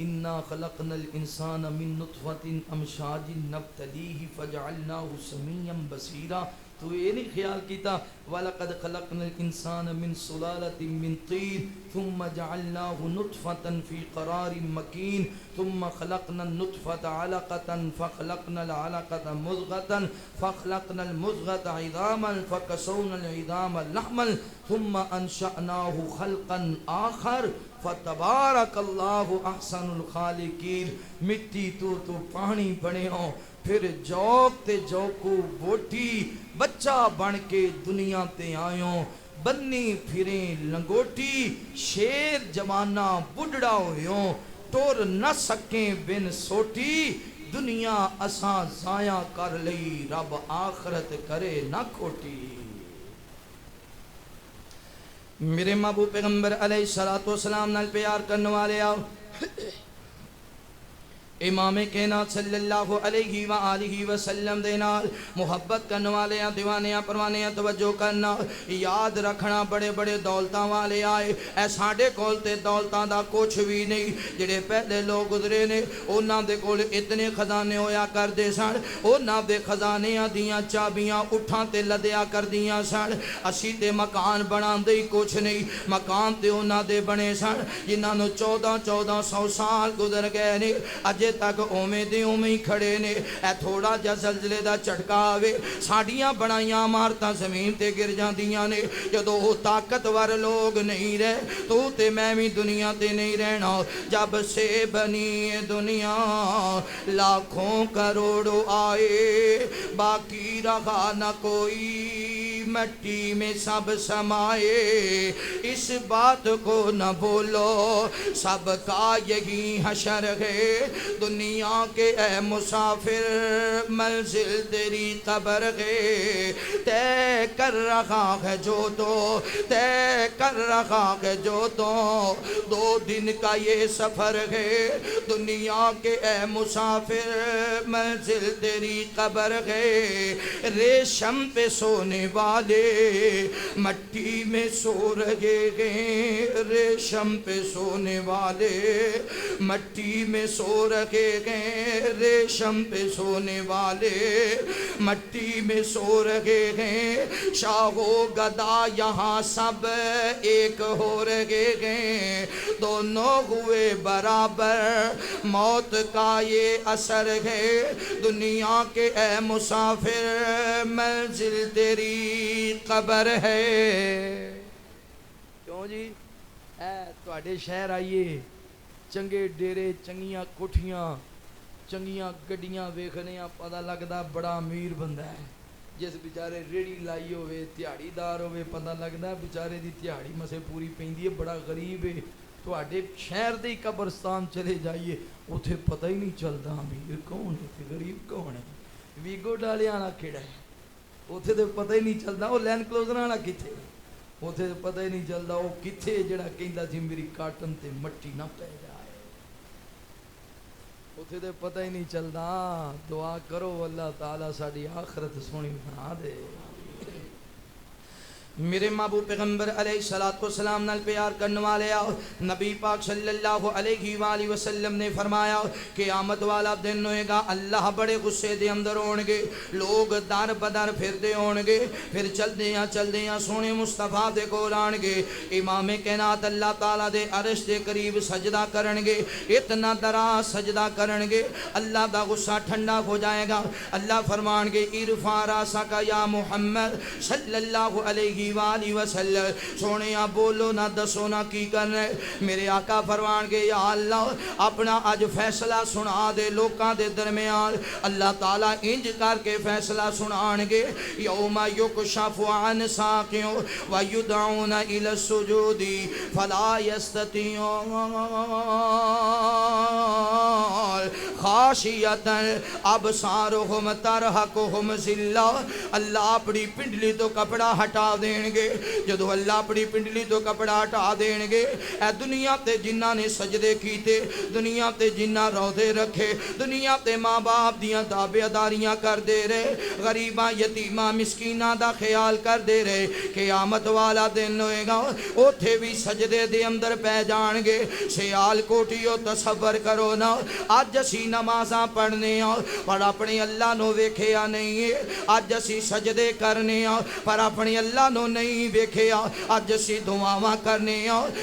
انا خلقنا الانسان من نطفۃ امشاج نبتلیہ فجعلناہ سمیعا بصیرا، تو یہ نہیں خیال کیتا وَلَقَدْ خَلَقْنَا الْإِنسَانَ مِنْ سُلَالَةٍ مِنْ طِينٍ ثُمَّ جَعَلْنَاهُ نُطْفَةً فِي قَرَارٍ مَكِينٍ ثُمَّ خَلَقْنَا النُّطْفَةَ عَلَقَةً فَخَلَقْنَا الْعَلَقَةَ مُضْغَةً فَخَلَقْنَا الْمُضْغَةَ عِظَامًا فَكَسَوْنَا الْعِظَامَ لَحْمًا ثُمَّ أَنشَأْنَاهُ خَلْقًا آخَرَ فَتَبَارَكَ اللَّهُ أَحْسَنُ الْخَالِقِينَ، مٹی تو پانی بنے ہو، پھر جوک تے جوکو بوٹی بچہ بن کے دنیا تے آئیوں، بنی پھریں لنگوٹی شیر جوانہ بڑھڑا ہوئیوں، ٹور نہ سکیں بن سوٹی، دنیا اساں ضائع کر لئی رب آخرت کرے نہ کھوٹی۔ میرے محبوب پیغمبر علیہ السلام نال پیار کرنے والے آؤ، امام کائنات صلی اللہ علیہ وآلہ وسلم دے نال محبت کرنے والے دیوانے پروانے توجہ کرنا یاد رکھنا بڑے بڑے دولتاں والے آئے اے ساڈے کول تے دولتاں دا کچھ بھی نہیں جڑے پہلے لوگ گزرے نے انہاں دے کول اتنے خزانے ہویا کردے سن انہاں دے خزانیاں دیاں چابیاں اٹھاں تے لدیا کردیاں سن اسی تے مکان بنان دے کچھ نہیں مکان تے انہاں دے بنے سن جنہاں نو 1400 سال گزر گئے نے اجے تک اوویں دے اوویں ہی کھڑے نے اے تھوڑا جا زلزلے دا جھٹکا آوے ساڈیاں بنائیاں عمارتاں زمین تے گر جاندیاں نے جدوں وہ طاقتور لوگ نہیں رہے تو تے میں بھی دنیا تے نہیں رہنا جب سے بنی دنیا لاکھوں کروڑوں آئے باقی رہا نہ کوئی مٹی میں سب سمائے اس بات کو نہ بولو سب کا یہی حشر ہے دنیا کے اے مسافر منزل تیری قبر ہے طے کر رہا ہے جو تو طے کر رہا ہے جو تو 2 دن کا یہ سفر ہے دنیا کے اے مسافر منزل تیری قبر ہے ریشم پہ سونے والے مٹی میں سو رہے ہیں ریشم پہ سونے والے مٹی میں سو رہے ہیں ریشم پہ سونے والے مٹی میں سو رہے ہیں شاہ و گدا یہاں سب ایک ہو رہے ہیں دونوں ہوئے برابر موت کا یہ اثر ہے دنیا کے اے مسافر منزل تیری قبر ہے کیوں جی اے تواڈے شہر آئیے چنگے ڈیرے چنگیاں کوٹھیاں چنگیاں گڈیاں ویکھنے پتہ لگدا بڑا امیر بندہ ہے جس بیچارے ریڑھی لائی ہوئے تہاڑی دار ہوئے پتہ لگدا بیچارے دی تہاڑی مسے پوری پیندی ہے بڑا غریب ہے تواڈے شہر دے قبرستان چلے جائیے اوتھے پتہ ہی نہیں چلدا امیر کون ہے تے غریب کون ہے ویگو ڈالے والا کیڑا ہے اوتھے تے پتہ ہی نہیں چلدا او لینڈ کلوزر والا کتھے اوتھے تے پتہ ہی نہیں چلدا او کتھے جڑا کہندا سی میری کاٹن تے مٹی نہ پے جائے اوتھے تے پتہ ہی نہیں چلدا دعا کرو اللہ تعالیٰ ساڈی آخرت سونی بنا دے میرے محبوب پیغمبر علیہ السلام نال پیار کرنے والے نبی پاک صلی اللہ علیہ وآلہ وسلم نے فرمایا قیامت والا دن ہوئے گا اللہ بڑے غصے دے اندر ہونگے لوگ در بدر پھر دے ہونگے پھر چل دیاں سونے مصطفیٰ دے کول آنگے امام کائنات اللہ تعالیٰ دے عرش دے قریب سجدہ کرنگے اتنا دراز سجدہ کرنگے اللہ دا غصہ ٹھنڈا ہو جائے گا اللہ فرمانگے ارفع راسک یا محمد صلی اللہ علیہ وآلہ وسلم سونیا بولو نہ دسو نہ کی کرنے میرے آقا فرمان کے یا اللہ اپنا آج فیصلہ سنا دے لوکاں دے درمیان اللہ تعالیٰ انج کر کے فیصلہ سنانگے یوم یکشف عن ساقیوں ویدعون الی السجود فلا یستطیعون خاشیتا ابصارہم ترہقہم ذلہ اللہ اپنی پنڈلی تو کپڑا ہٹا دیں گے جدو اللہ اپنی پنڈلی تو کپڑا ہٹا دیں گے اے دنیا تے جنہ نے سجدے کیتے دنیا تے جنہ روزے رکھے دنیا تے ماں باپ دیاں تابعداریاں کر دے رہے غریباں یتیماں مسکیناں دا خیال کر دے رہے قیامت والا دن ہوئے گا اوتھے بھی سجدے دے اندر پہ جان گے سیال کوٹیو تصور کرو نا آج اسی نمازاں پڑھنے پر اپنے اللہ نو ویکھیا نہیں ہے آج اسی سجدے کرنے پر اپنے اللہ نو نہیں ویکھیا اج اسی دعاواں کرنے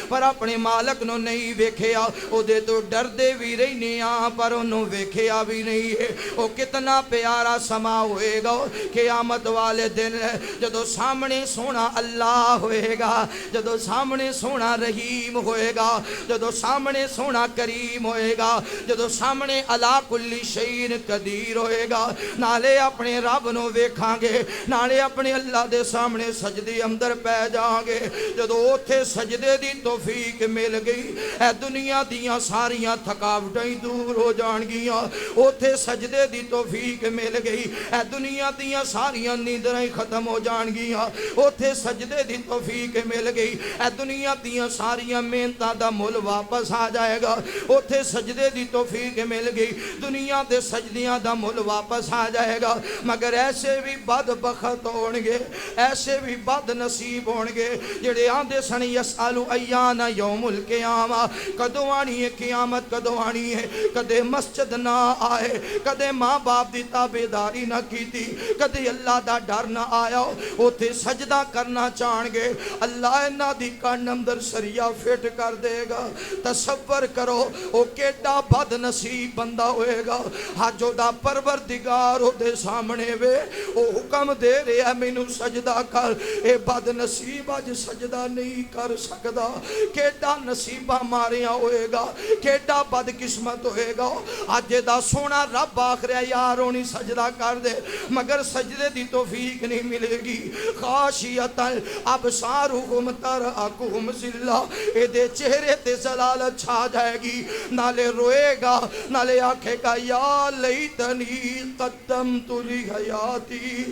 پر اپنے مالک نو نہیں ویکھیا او دے تو ڈر دے بھی رہنے پر انہوں ویکھیا بھی نہیں ہے او کتنا پیارا سما ہوئے گا قیامت والے دن جدو سامنے سونا اللہ ہوئے گا جدو سامنے سونا رحیم ہوئے گا جدو سامنے سونا کریم ہوئے گا جدو سامنے علا کل شیء قدیر ہوئے گا نالے اپنے رب نو ویکھاں گے نالے اپنے اللہ دے سامنے سجدے اندر پہ جاؤں گے جدو اوتھے سجدے دی توفیق مل گئی اے دنیا دیاں ساریاں تھکاوٹیں دور ہو جان گیاں اوتھے سجدے دی توفیق مل گئی اے دنیا دیاں ساریاں نیندریں ختم ہو جان گیاں اوتھے سجدے دی توفیق مل گئی اے دنیا دیاں ساریاں محنتاں دا مل واپس آ جائے گا اوتھے سجدے دی توفیق مل گئی گی دنیا دے سجدیاں دا مل واپس آ جائے گا مگر ایسے بھی بدبخت ہون گے ایسے بھی بد نصیب ہون گے جڑے آندے سن یسالو ایان یوم القیامہ کدوں آنی ہے قیامت کدوں آنی ہے کدے مسجد نہ آئے کدے ماں باپ دی تابعداری نہ کیتی کدے اللہ دا ڈر نہ آیا اوتھے سجدہ کرنا چاہن گے اللہ انہاں دی کن اندر سریا فٹ کر دے گا تصور کرو او کیڈا بد نصیب بندہ ہوئے گا جو دا پروردگار او دے سامنے وے او حکم دے رہے مینوں سجدہ کر اے بد نصیب اج سجدہ نہیں کر سکدا کیڈا نصیبہ ماریاں ہوئے گا کیڈا بد قسمت ہوئے گا اج دا سونا رب آکھ رہا یار ہونی سجدہ کر دے مگر سجدے دی توفیق نہیں ملے گی خاشیتا ابصارہم ترہقہم ذلہ اے دے چہرے تے ذلالت چھا جائے گی نالے روئے گا نالے آکھے گا یا لیتنی قدمت لی حیاتی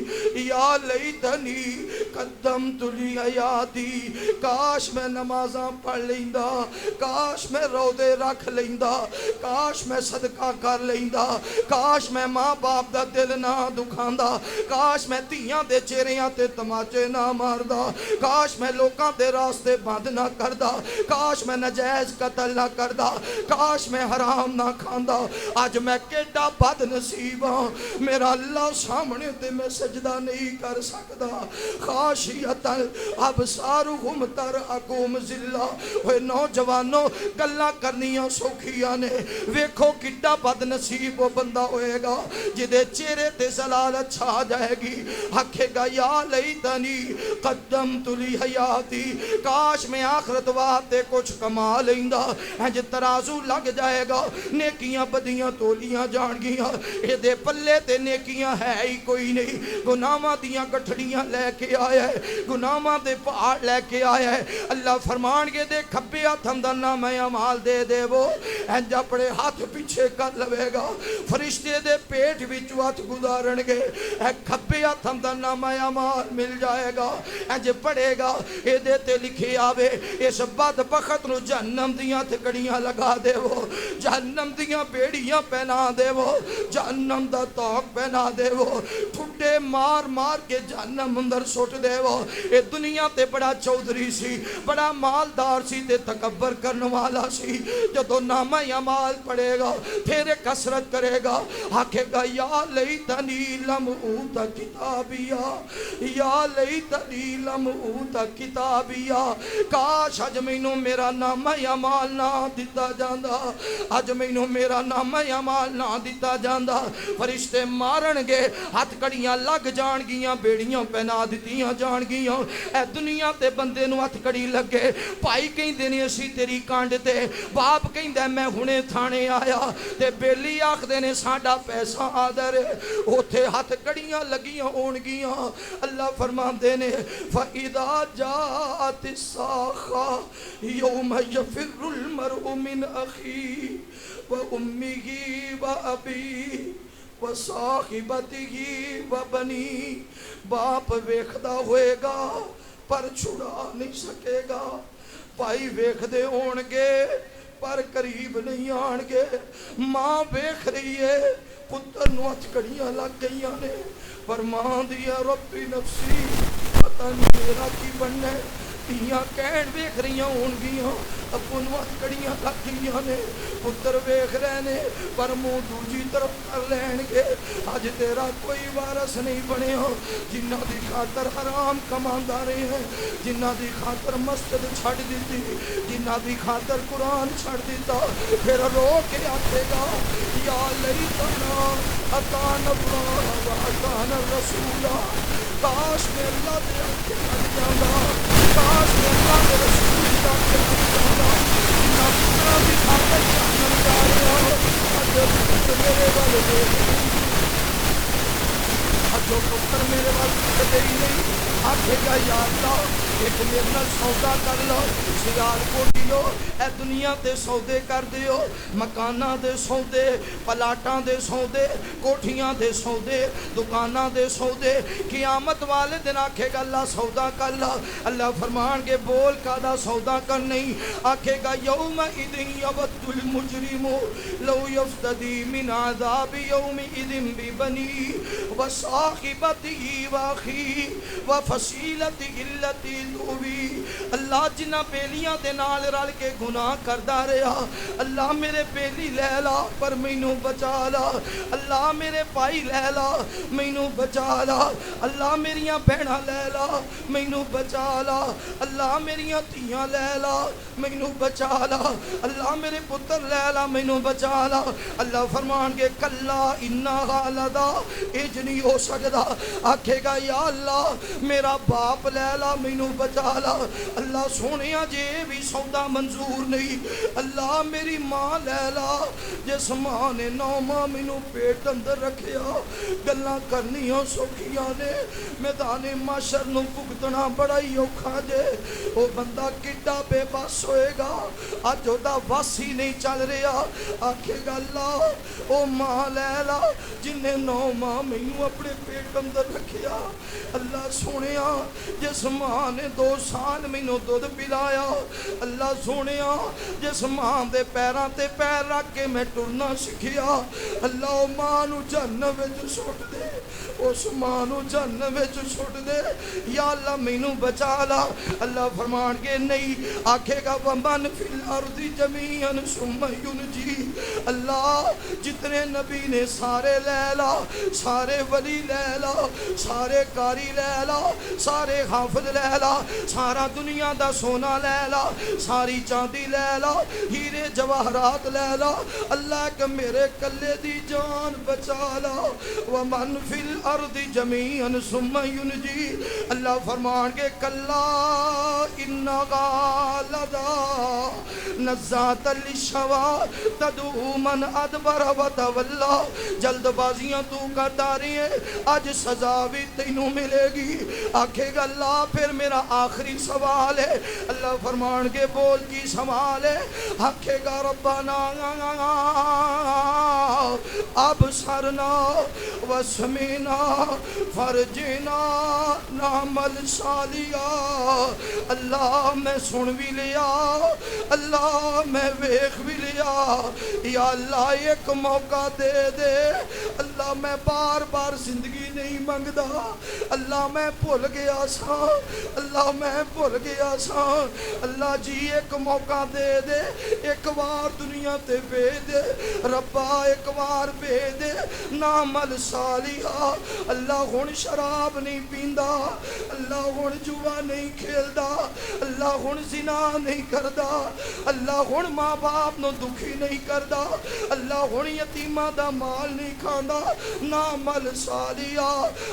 یا لیتنی قدمت لی حیاتی کاش میں نمازاں پڑھ لیندہ کاش میں روزے رکھ لیندہ کاش میں صدقہ کر لیندہ کاش میں ماں باپ دا دل نہ دکھاندہ کاش میں تیاں دے چہریاں تے تماچے نہ ماردہ کاش میں لوکاں دے راستے بند نہ کردہ کاش میں نجائز قتل نہ کردہ کاش میں حرام نہ کھاندہ آج میں کیڈا بد نصیب ہاں میرا اللہ سامنے تے میں سجدہ نہیں کر سکتا خاشیتا ابصارہم ترہقہم ذلہ اوے نوجوانوں گلاں کرنیاں سوکھیاں نے ویکھو کیڈا بد نصیب وہ بندہ ہوئے گا جدے چہرے تے ذلالت چھا جائے گی آکھے گا یا لیتنی قدمت لی حیاتی کاش میں آخرت واسطے کچھ کما لیندہ انج ترازو لگ جائے گا نیکیاں بدیاں تولیاں جان گیاں اے دے پلے تے نیکیاں ہے ہی کوئی نہیں گناہاں دیاں گٹھڑیاں لے کے آیا ہے گناہاں دے پہاڑ لے کے آیا ہے اللہ فرمان کے دے کھبے ہاتھ ہمدا نامہ اعمال دے دے وہ انج اپنے ہاتھ پیچھے کر لوے گا فرشتے دے پیٹ وچ ہاتھ گزارن گے اے کھبے ہاتھ ہمدا نامہ اعمال مل جائے گا انج پڑھے گا اے دے تے لکھے آوے اس بدبخت نو جہنم دیاں تھکڑیاں لگا دے وہ جہنم دیاں بیڑیاں پہنا دے وہ جہنم دا توق پہنا دے وہ ٹھڈے مار مار کے جہنم اندر سٹ دے وہ اے دنیا تے بڑا چودھری سی بڑا مالدار سی تے تکبر کرنے والا سی جدو نامہ اعمال پڑھے گا پھر کسرت کرے گا آکھے گا یا لیتنی لم اوت کتابیا یا لیتنی لم اوت کتابیا کاش اج مینوں میرا نامہ اعمال نہ دتا جاندا اج مینوں میرا نامہ اعمال نہ دتا جاندا فرشتے مارن گے ہاتھ کڑیاں لگ جان گیاں بیڑیاں پہنا دتیاں جان گیاں اے دنیا تے بندے نو ہاتھ کڑی لگے بھائی کہندے نے اسی تیری کانڈ تے باپ کہندا میں ہنے تھانے آیا تے بیلی آکھدے نے ساڈا پیسہ آدر اوتھے ہاتھ کڑیاں لگیاں ہون گیاں اللہ فرماندے نے فَإِذَا جَاءَتِ السَّاخَةُ يَوْمَ يَفِرُّ الْمَرْءُ مِنْ أَخِيهِ وَأُمِّهِ وَأَبِيهِ وَصَاحِبَتِهِ وَبَنِيهِ باپ ویکھدا ہوئے گا پر چھڑا نہیں سکے گا بھائی ویکھ دے ہون گے پر قریب نہیں آن گے ماں ویکھ رہی ہے پتر نو ہتھ کڑیاں لگ گئیاں نے پر ماں دیا ربی نفسی پتہ نہیں میرا کی بننے تیاں کہن ویکھ رہیاں ہون گیاں ابو نو ہتھ کڑیاں لگ گئیاں نے پتر ویکھ رہے نے پر منہ دوجی طرف کر لین گے اج تیرا کوئی وارث نہیں بنے ہو جنہ دی خاطر حرام کماندا رہے ہیں جنہ دی خاطر مسجد چھڑ دیتی جنہ دی خاطر قرآن چھڑ دیتا پھر رو کے آتے گا یا لیتنا اطعنا اللہ و اطعنا الرسول کاش میں اللہ دے آنکھیں لگ جاندہ کاش میں اللہ دے رسول دے آنکھیں لگ جاندہ جنہ پترہ بھی خاطر جہنم جا رہے ہو اجو پتر میرے والے اجو پتر میرے والے دے ہی نہیں آکھے گا یا اللہ ایک میرے نال سودا کر لو سیال کوٹیو اے دنیا تے سودے کر دیو مکاناں دے سودے پلاٹاں دے سودے کوٹھیاں دے سودے دکاناں دے سودے قیامت والے دن آکھے گا اللہ سودا کر لو اللہ فرمان کے بول کا دا سودا کر نہیں آکھے گا یوم اذن یود المجرم لو یفتدی من عذاب یوم اذن ببنی وصاحبتی واخی وفصیلتی التی دوی اللہ جنہ بیلیاں دے نال رل کے گناہ کردہ رہا اللہ میرے بیلی لیلا پر مینوں بچا لا اللہ میرے پائی لیلا مینوں بچا لا اللہ میریاں بہناں لیلا مینوں بچا لا اللہ میریاں تیاں لیلا مینوں بچا لا اللہ میرے پتر لیلا مینوں بچا لا اللہ فرمان کے کلا انہا لدا اج نہیں ہو سکدا آکھے گا یا اللہ میرا باپ لیلا مینوں بچا لا اللہ سونیا جے بھی سودا منظور نہیں اللہ میری ماں لیلا جس ماں نے 9 ماہ مینوں پیٹ اندر رکھیا گلاں کرنیاں سوکھیاں نے میدان معاشر نو بھگتنا بڑا ہی اوکھا جے او بندہ کڈا بے بس ہوئے گا اج اودا وس ہی نہیں چل رہا آکھے گا اللہ او ماں لیلا جن نے 9 ماہ مینوں اپنے پیٹ اندر رکھیا اللہ سونیا جس ماں نے 2 سال مینوں دودھ پلایا اللہ سونیا جس ماں دے پیراں تے پیر رکھ کے میں ٹرنا سکھیا اللہ او ماں نو جہنم وچ سٹ دے اس ماں نو جہنم وچ سٹ دے یا اللہ مینوں بچا لا اللہ فرمان کے نہیں آکھے گا ومن فی الارض جمیعا ثم ینجی اللہ جتنے نبی نے سارے لیلا سارے ولی لیلا سارے قاری لیلا سارے حافظ لیلا سارا دنیا دا سونا لیلا ساری چاندی لیلا ہیرے جواہرات لیلا اللہ کہ میرے کلے دی جان بچا لا ومن فی الارض جمیعا ثم ینجی اللہ فرمان کے کلا انہا لدا نزات للشوا تدعو من ادبر و تولا جلد بازیاں تو کرتا رہی ہے آج سزا بھی تینوں ملے گی آکھے گا اللہ پھر میرا آخری سوال ہے اللہ فرمان کے بول کی سوال ہے آکھے گا ربنا ابصرنا وسمعنا فرجنا نعمل صالحا اللہ میں سن بھی لیا اللہ میں ویکھ بھی لیا یا اللہ ایک موقع دے دے اللہ میں بار بار زندگی نہیں منگدا اللہ میں بھول گیا سا اللہ میں بھول گیا سا اللہ جی ایک موقع دے دے ایک بار دنیا تے بھیج دے ربا ایک بار بھیج دے نعمل صالحا اللہ ہن شراب نہیں پیندا اللہ ہن جوا نہیں کھیلدا اللہ ہن زنا نہیں کردا اللہ ہن ماں باپ نو دکھی نہیں کردا اللہ ہن یتیماں دا مال نہیں کھاندا نعمل صالحا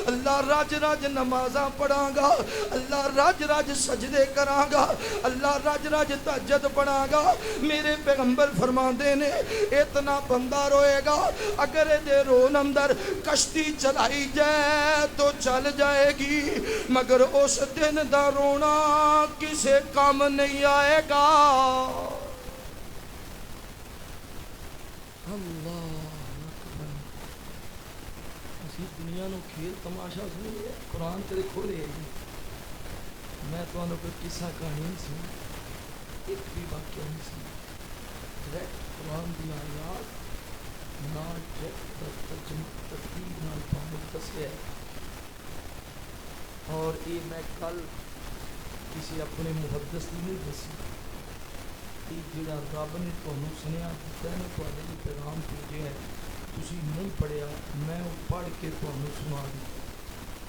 اللہ رج رج نمازاں پڑھاں گا اللہ رج رج سجدے کراں گا اللہ رج رج تہجد پڑھاں گا میرے پیغمبر فرماندے نے اتنا بندہ روئے گا اگر دے رون اندر کشتی چلائی جائے تو چل جائے گی مگر اس دن دا رونا کسے کام نہیں آئے گا اللہ اکبر اسی دنیا نو کھیل تماشا سنیے قرآن تیرے کھولے میں تو انہوں پر قصہ کہانی نہیں سنی ایک بھی واقعہ نہیں سنی ڈائریکٹ قرآن دی آیات نال ڈائریکٹ ترتیب نال پاہم دسے اور یہ میں کل کسی اپنے محدث کی نہیں دسی یہ جڑا رب نے تمہیں سنیا دیتا ہے تھوڑے پیغام بھیجے ہے تسی نہیں پڑھیا میں وہ پڑھ کے تمہیں سنا دی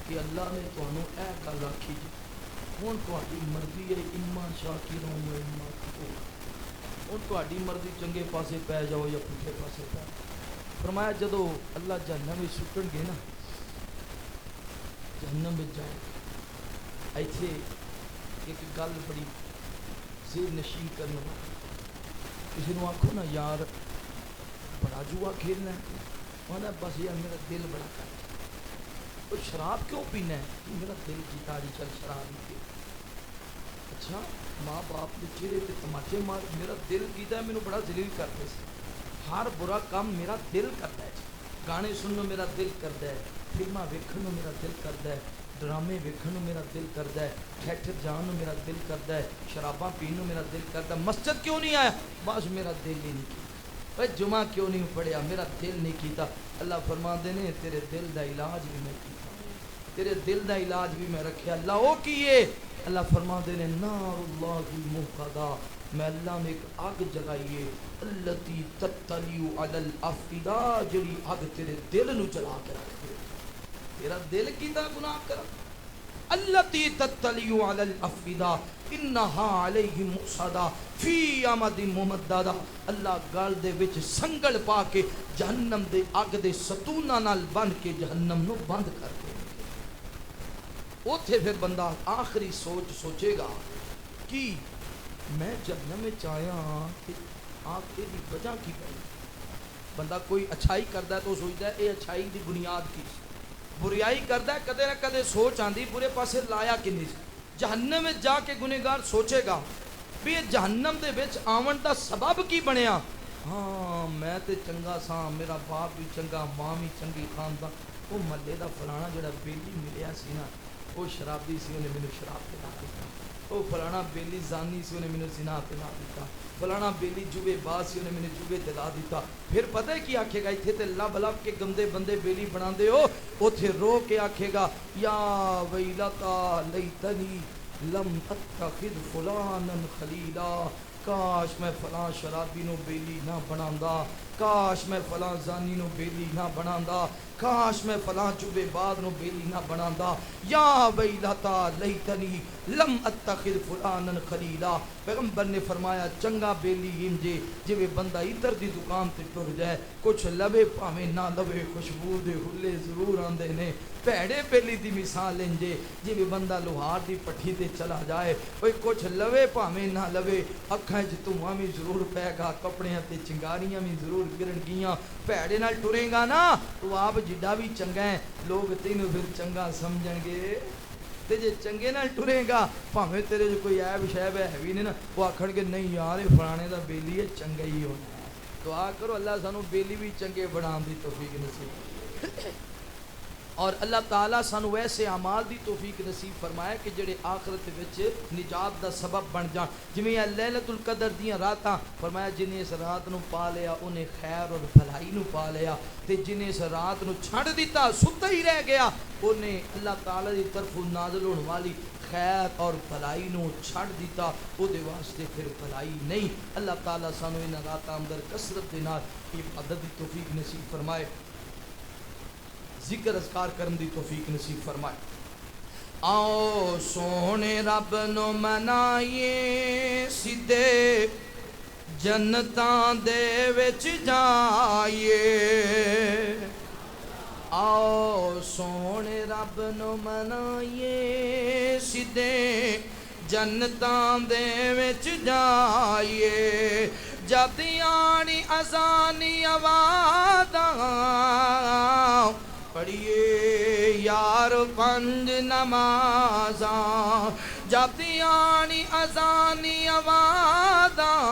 کہ اللہ نے تمہیں اے گل آکھی جی ہوں تہاڈی مرضی ہے اما شاکرا و اما کفورا ہوں تہاڈی مرضی چنگے پاسے پی جاؤ یا پٹھے پاسے پی فرمایا جدو اللہ جہنم وچ سٹن گے نا جہنم وچ جائے ایتھے ایک گل بڑی ذہن نشین کرنے والی کسی نے آکھو نا یار بڑا جوا کھیلنا ہے بس یار میرا دل بڑا کر وہ شراب کیوں پینا ہے؟ میرا دل کیتا جی چل شراب ہی پی. اچھا ماں باپ کے چہرے پہ تماچے مار، میرا دل کیتا ہے مینوں بڑا ذلیل کرتے سے. ہر برا کام میرا دل کرتا ہے جی. گانے سننا میرا دل کرتا ہے، فلماں ویکھن نوں میرا دل کرتا ہے، ڈرامے ویکھن نوں میرا دل کرتا ہے، تھیٹر جان نوں میرا دل کرتا ہے، شراباں پین نوں میرا دل کرتا ہے. مسجد کیوں نہیں آیا؟ بس میرا دل ہی نہیں کیتا. جمعہ کیوں نہیں پڑھیا؟ میرا دل نہیں کیتا. اللہ فرماندے نے تیرے دل دا علاج بھی میں کیتا، تیرے دل دا علاج بھی میں رکھیا. اللہ او کیے؟ اللہ فرماندے نے نار اللہ کی موقدا، میں اللہ نے ایک آگ جلائیے، التی تتلیو علی الافئدہ، جڑی آگ تیرے دل نو جلا کے رکھ دے. تیرا دل کیتا گناہ کر. التی تتلیو علی الافئدہ انہا علیہم مؤصدہ فی امد ممددہ. اللہ گل دے وچ سنگل پا کے جہنم دے اگ دے ستوناں نال بن کے جہنم نو بند کر دے. اوتھے پھر بندہ آخری سوچ سوچے گا کہ میں جہنم میں آیا کہ آپ دی وجہ کی پئی. بندہ کوئی اچھائی کردا ہے تو سوچدا ہے اے اچھائی دی بنیاد کی، بریائی کردا ہے کدے نہ کدے سوچ آندی برے پاسے لایا کنی. جہنم میں جا کے گنہگار سوچے گا بھی یہ جہنم دے وچ آون دا سبب کی بنیا. ہاں میں تے چنگا سا، میرا باپ بھی چنگا، ماں بھی چنگی، خاندان. وہ محلے دا فلانا جڑا بیلی ملیا سی نا، وہ شرابی سی، انہیں مینوں شراب پلا دیتا. وہ فلانا بیلی زانی سی، انہیں مینوں زنا پلا دیتا. فلانا بیلی جوے باز سی، انہیں مینوں جوے دلا دیتا. پھر پتہ ہے کی آکھے گا؟ اتھے تے لب لب کے گندے بندے بیلی بنا دے ہو، اتھے رو کے آکھے گا یا ویلتا لیتنی لم اتخذ فلانا خلیلا. کاش میں فلاں شرابی نو بیلی نہ بناندا، کاش میں فلاں زانی نو بیلی نہ بناندا، کاش میں فلاں چوبے بعد نو بیلی نہ بناندا. یا ویلتا لیتنی لم اتخذ فلانا خلیلا. پیغمبر نے فرمایا چنگا بیلی انجے جویں بندہ ادھر دی دکان تے ٹر جائے، کچھ لوے پاویں نہ لوے، خوشبو دے حلے ضرور آندے نے. پیڑے بیلی دی مثال انجے جویں بندہ لوہار دی پٹھی تے چلا جائے، کوئی کچھ لوے پاویں نہ لوے، اکھاں وچ دھواں بھی ضرور پے گا، کپڑیاں تے چنگاریاں بھی ضرور گرن گیاں. پیڑے نال ٹرے گا نا تو آپ جڈا بھی چنگا ہے لوگ تینوں پھر چنگا سمجھن گے. تے جے چنگے نال ٹرے گا بھاویں تیرے جو کوئی عیب شیب ہے بھی نہیں نا، وہ آکھن گے نہیں یار یہ فلانے دا بیلی ہے چنگا ہی ہونا ہے. دعا کرو اللہ سانو بیلی بھی چنگے بنان دی توفیق نصیب، اور اللہ تعالیٰ سانو ویسے اعمال دی توفیق نصیب فرمائے کہ جڑے آخرت وچ نجات دا سبب بن جان. جویں لیلۃ القدر دیاں راتاں فرمایا جنہیں اس رات نو پا لیا انہیں خیر اور بھلائی نو پا لیا، تے جنہیں اس رات نو چھڑ دیتا ستا ہی رہ گیا انہیں اللہ تعالیٰ دی طرف نازل ہونے والی خیر اور بھلائی نو چھڑ دیتا، او دے واسطے پھر بھلائی نہیں. اللہ تعالیٰ سانو ان راتاں اندر کثرت دے نال عبادت دی توفیق نصیب فرمائے، ذکر اذکار کرن دی توفیق نصیب فرمائے. آؤ سونے رب نو منائیے، سیدھے جنتاں دے وچ جائیے. آؤ سونے رب نو منائیے، سیدھے جنتاں دے وچ جائیے. جد آنی اذانی آوازاں پڑھیے یار پنج نمازاں، جب آنی اذانی آوازاں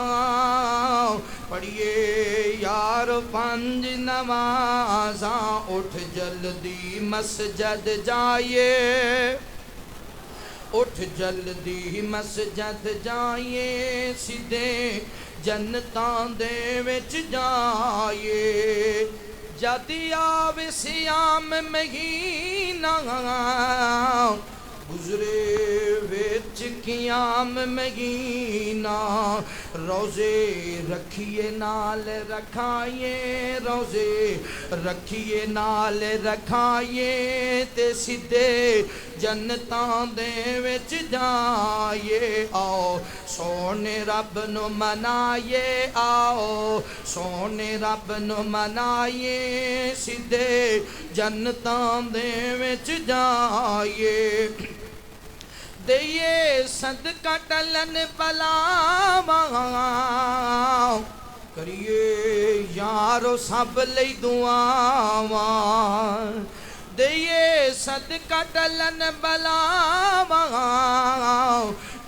پڑھیے یار پنج نمازاں. اٹھ جلدی مسجد جائیے، اٹھ جلدی مسجد جائیے، سیدھے جنتاں دے وچ جائیے. جد آوے سیام مہینہ گزرے وچ قیام مہینہ، روزے رکھیے نال رکھائیے، روزے رکھیے نال رکھائیے، تے سیدھے جنتاں دے وچ جائیے. آؤ سونے رب نو منائیے، آؤ سونے رب نو منائیے، سیدھے جنتاں دے وچ جائیے. دئیے صدقہ ٹلن بلاواں کریے یارو سب لئی دعاواں، دئیے صدقہ ٹلن بلاواں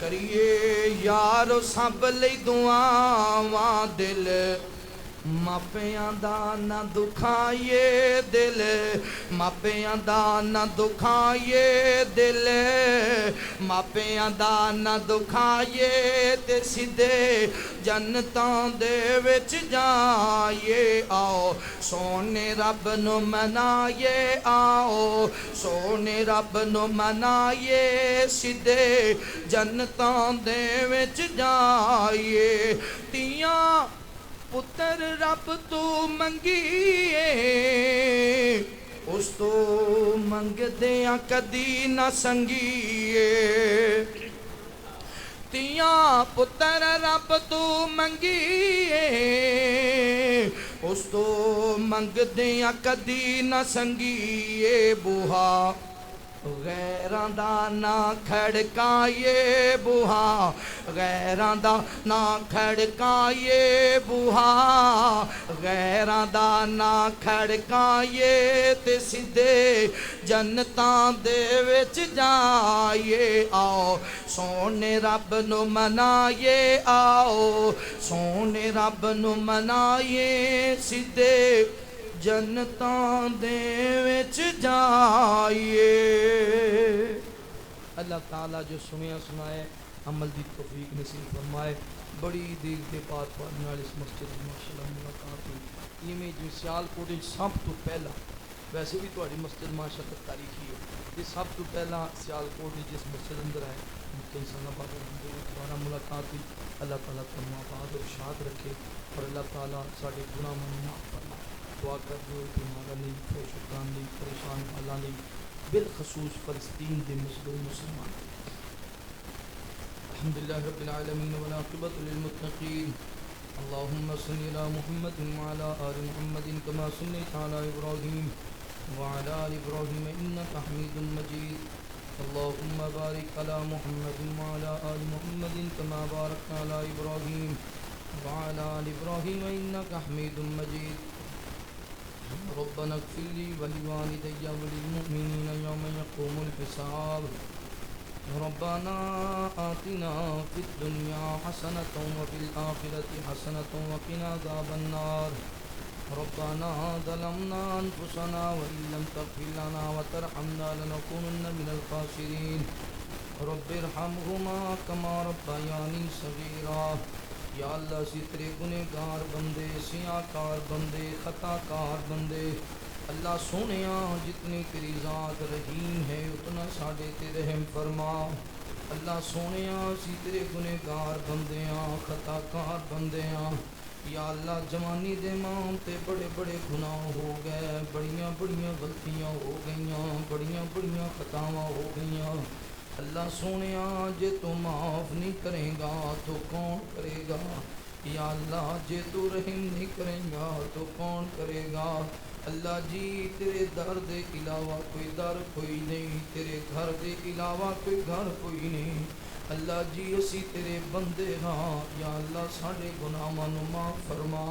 کریے یارو سب لئی دعاواں دل ماپیاں دا نہ دکھائیے دل ماپیاں دا نہ دکھائیے دل ماپیاں دا نہ دکھائیے تے سیدھے جنتاں دے وچ جائیے آؤ سونے رب نو منائیے آؤ سونے رب نو منائیے سیدھے جنتاں دے وچ جائیے تیاں پتر رب تو منگیے اس تو منگ دیاں کدی نہ سنگیے تیاں پتر رب تو منگیے اس تو منگ دیاں کدی نہ سنگیے بوہا غیران دا نہ کھڑکائیے بوہا غیران دا نہ کھڑکائیے بوہا غیران دا نہ کھڑکائیے تے سیدھے جنتاں دے وچ جائیے آؤ سونے رب نو منائیے آؤ سونے رب نو منائیے سیدھے جنتاں دے وچ جائیے اللہ تعالیٰ جو سنائے عمل دی توفیق نصیب فرمائے بڑی دیر کے بعد پڑھنے والی اس مسجد ماشاءاللہ ملاقات ہوئی یہ میں جو سیال کوٹ سب تو پہلا ویسے بھی تھوڑی مسجد ماشاءاللہ تاریخی ہے یہ سب تو پہلا سیال کوٹ جس مسجد اندر ہے انسان آباد دوبارہ ملاقات ہوئی اللہ تعالیٰ تمہیں آباد اور شاد رکھے اور اللہ تعالیٰ سارے گناہ معاف فرمائے دعا کر دو تمہارا نہیں شکران نہیں پریشان اللہ نہیں بالخصوص فلسطین دے مظلوم مسلمان الحمدللہ رب العالمین والعاقبۃ للمتقین اللہم صلی علی محمد وعلی آل محمد کما صلیت علی ابراہیم وعلی آل ابراہیم انک حمید مجید اللہم بارک علی محمد وعلی آل محمد کما بارکت علی ابراہیم وعلی آل ابراہیم انک حمید مجید ربنا اغفر لي ولوالدي وللمؤمنين يوم يقوم الحساب ربنا آتنا في الدنيا حسنة وفي الآخرة حسنة وقنا عذاب النار ربنا ظلمنا أنفسنا وإن لم تغفر لنا وترحمنا لنكونن من الخاسرين رب ارحمهما كما ربياني صغيرا یا اللہ اسی تیرے گنہگار بندے سیاکار بندے خطاکار بندے اللہ سونیا جتنی تیری ذات رحیم ہے اتنا ساڑھے تے رحم فرما اللہ سونیا اسی تیرے گنہگار بندیاں خطاکار بندیاں یا اللہ جوانی دے ماں تے بڑے بڑے گناہ ہو گئے بڑیاں بڑیاں غلطیاں ہو گئیاں بڑیاں بڑیاں خطاواں ہو گئیاں اللہ سونیا جے تو معاف نہیں کرے گا تو کون کرے گا یا اللہ جے تو رحم نہیں کرے گا تو کون کرے گا اللہ جی تیرے در دے علاوہ کوئی در کوئی نہیں تیرے گھر دے علاوہ کوئی گھر کوئی نہیں اللہ جی اسی تیرے بندے ہاں یا اللہ ساڑھے گناہاں نو معاف فرما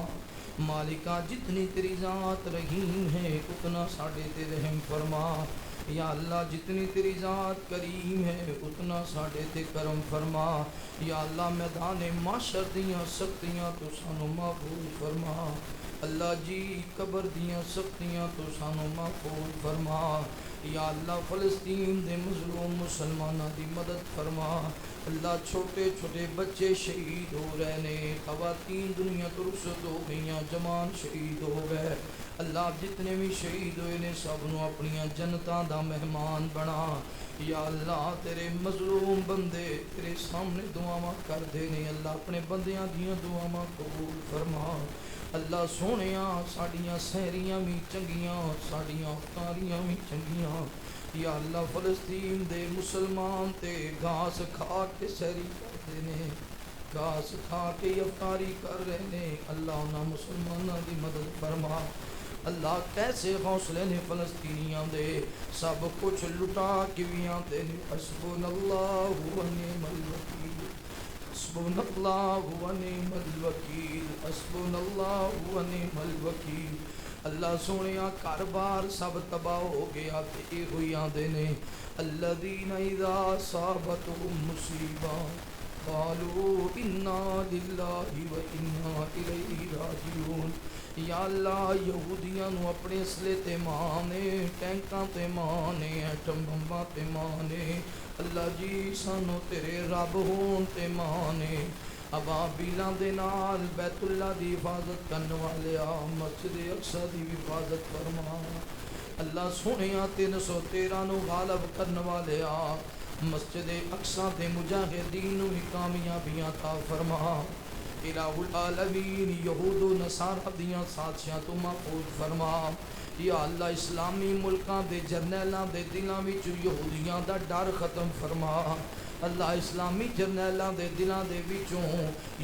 مالکہ جتنی تیری ذات رحیم ہے اتنا ساڑھے تے رحم فرما یا اللہ جتنی تیری ذات کریم ہے اتنا ساڑھے تے کرم فرما یا اللہ میدان معاشر دیاں سختیاں تو سانو محفوظ فرما اللہ جی قبر دیاں سختیاں تو سانو محفوظ فرما یا اللہ فلسطین دے مظلوم مسلمانہ دی مدد فرما اللہ چھوٹے چھوٹے بچے شہید ہو رہے نے خواتین دنیا تو رخصت ہو گئیاں جوان شہید ہو گئے اللہ جتنے بھی شہید ہوئے نے سب نو اپنی جنتاں دا مہمان بنا یا اللہ تیرے مظلوم بندے تیرے سامنے دعاواں کر دے نے اللہ اپنے بندیاں دیاں دعاواں قبول فرما اللہ سونیاں ساڑیاں سہریاں بھی چنگیاں ساڑیاں افطاریاں بھی چنگیاں یا اللہ فلسطین دے مسلمان تے گھاس کھا کے سہری کرتے نے گھاس کھا کے افطاری کر رہے نے اللہ انہاں مسلمانہ دی مدد فرما اللہ کیسے حوصلے نے فلسطینیاں دے سب کچھ لٹا کے بھی آتے نے حسبنا اللہ و نعم الوکیل حسبنا اللہ و نعم الوکیل حسبنا اللہ و نعم الوکیل اللہ سونے گھر بار سب تباہ ہو گیا تے اے ہوئی آندے نے الذین اذا اصابتهم مصیبہ قالوا انا للہ و انا الیہ راجعون. یا اللہ یہودیاں نو اپنے اسلحے تے مانے، ٹینکاں تے مانے، ایٹم بمباں تے مانے. اللہ جی سانو تیرے رب ہون تے مانے. ابابیلاں دے نال بیت اللہ دی حفاظت کرن والیا مسجد اقصی دی حفاظت فرما. اللہ سونیا 313 نو غالب کرن والیا مسجد اقصی دے مجاہدین نو کامیابیاں عطا فرما. الہ العالمین یہود و نصارہ دیاں سازشاں تو محفوظ فرما. یا اللہ اسلامی ملکاں دے جرنیلاں دے دلاں وچ یہودیاں دا ڈر ختم فرما. اللہ اسلامی جرنیلاں دے دلاں دے وچوں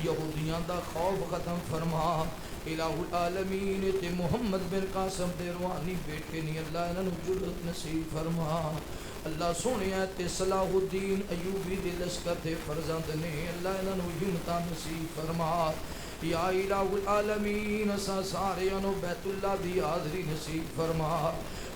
یہودیاں دا خوف ختم فرما. الہ العالمین تے محمد بن قاسم دے روحانی بیٹے نے اللہ انہاں نوں جرأت نصیب فرما. اللہ سونیا تے صلاح الدین ایوبی دے لشکر دے فرزند نے اللہ انہاں نوں ہمتاں نصیب فرما. یا الہ العالمین اساں سارے انو بیت اللہ دی حاضری نصیب فرما.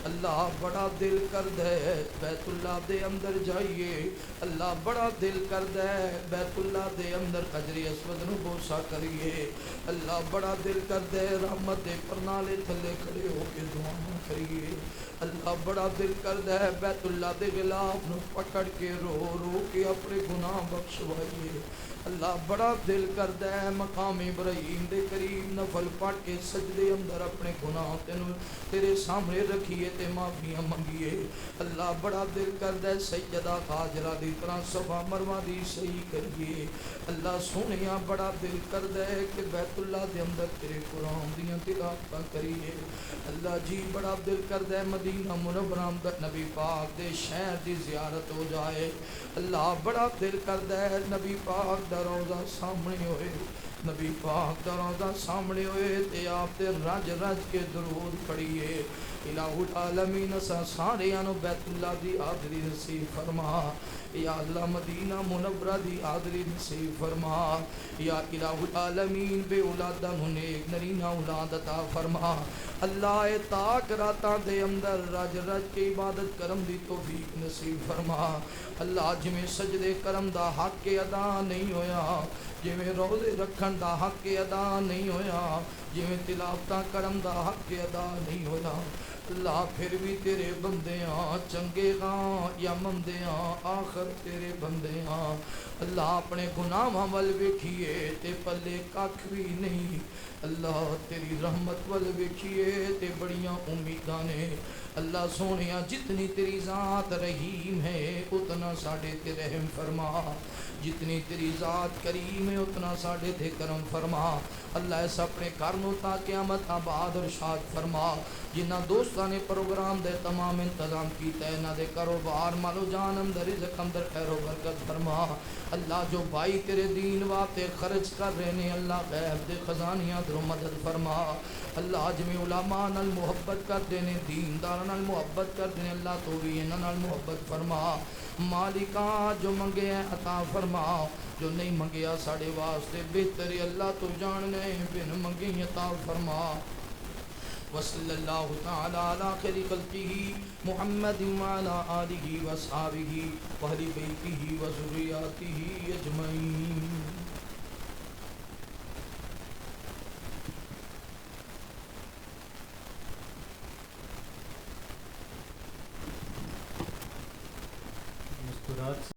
اللہ بڑا دل کرد ہے بیت اللہ دے اندر جائیے. اللہ بڑا دل کرد ہے بیت اللہ دے اندر حجر اسود نو بوسا کریے. اللہ بڑا دل کرد ہے رحمت دے پرنالے تھلے کھڑے ہو کے دعا کریے. اللہ بڑا دل کرد ہے بیت اللہ دے غلاف نو پکڑ کے رو رو کے اپنے گناہ بخشوائیے. اللہ بڑا دل کرد ہے مقام ابراہیم دے قریب نفل پڑھ کے سجدے اندر اپنے گناہ تیرے سامنے رکھیے تے معافیاں منگیے. اللہ بڑا دل کرد ہے سیدہ ہاجرہ دی طرح صفا مروہ دی صحیح کریے. اللہ سونیا بڑا دل کرد ہے کہ بیت اللہ دے اندر تیرے قرآن دیاں تلاوتاں کریے. اللہ جی بڑا دل کرد ہے مدینہ منورہ نبی پاک دے شہر دی زیارت ہو جائے. اللہ بڑا دل کرد ہے نبی پاک دا روضہ سامنے ہوئے، نبی پاک دا روضہ سامنے ہوئے تے آپ تے رج رج کے درود پڑھیے. الہ العالمین اساں سارے انو بیت اللہ دی حاضری نصیب فرما. یا اللہ مدینہ منورہ دی حاضری نصیب فرما. یا الہ العالمین بے اولادہ نو نیک نرینہ اولاد عطا فرما. اللہ تاک راتاں دے اندر رج رج کے عبادت کرم دی توفیق نصیب فرما. اللہ جویں سجدے کرم دا حق ادا نہیں ہویا، جویں روزے رکھن دا حق ادا نہیں ہویا، جویں تلاوتاں کرم دا حق ادا نہیں ہویا، اللہ پھر بھی تیرے بندے ہاں چنگے ہاں یا مندے ہاں آخر تیرے بندے ہاں. اللہ اپنے گناہاں ول ویکھیے تے پلے ککھ بھی نہیں. اللہ تیری رحمت ول ویکھیے تے بڑیاں امیداں نے. اللہ سونیا جتنی تیری ذات رحیم ہے اتنا ساڈے تے رحم فرما، جتنی تیری ذات کریم ہے اتنا ساڈے تے کرم فرما. اللہ اس اپنے گھر نو تا قیامت آباد اور شاد فرما. جنہ دوستاں نے پروگرام دے تمام انتظام کیتا ہے انہاں دے کاروبار مالو جان اندر رزق اندر خیر و برکت فرما. اللہ جو بھائی تیرے دین واسطے خرچ کر رہے نے اللہ غیب دے خزانیاں درو مدد فرما. اللہ جویں علماء نال محبت کردے نے دیندار نال محبت کردے نے اللہ تو بھی انہاں نال محبت فرما. مالکا جو منگے عطا فرما، جو نہیں منگیا ساڑے واسطے بہتر اللہ تو جاننے بن منگی عطا فرما. وصلی اللہ تعالی علی خیر خلقہ محمد وعلی آلہ وصحبہ واہل بیتہ وذریاتہ اجمعین.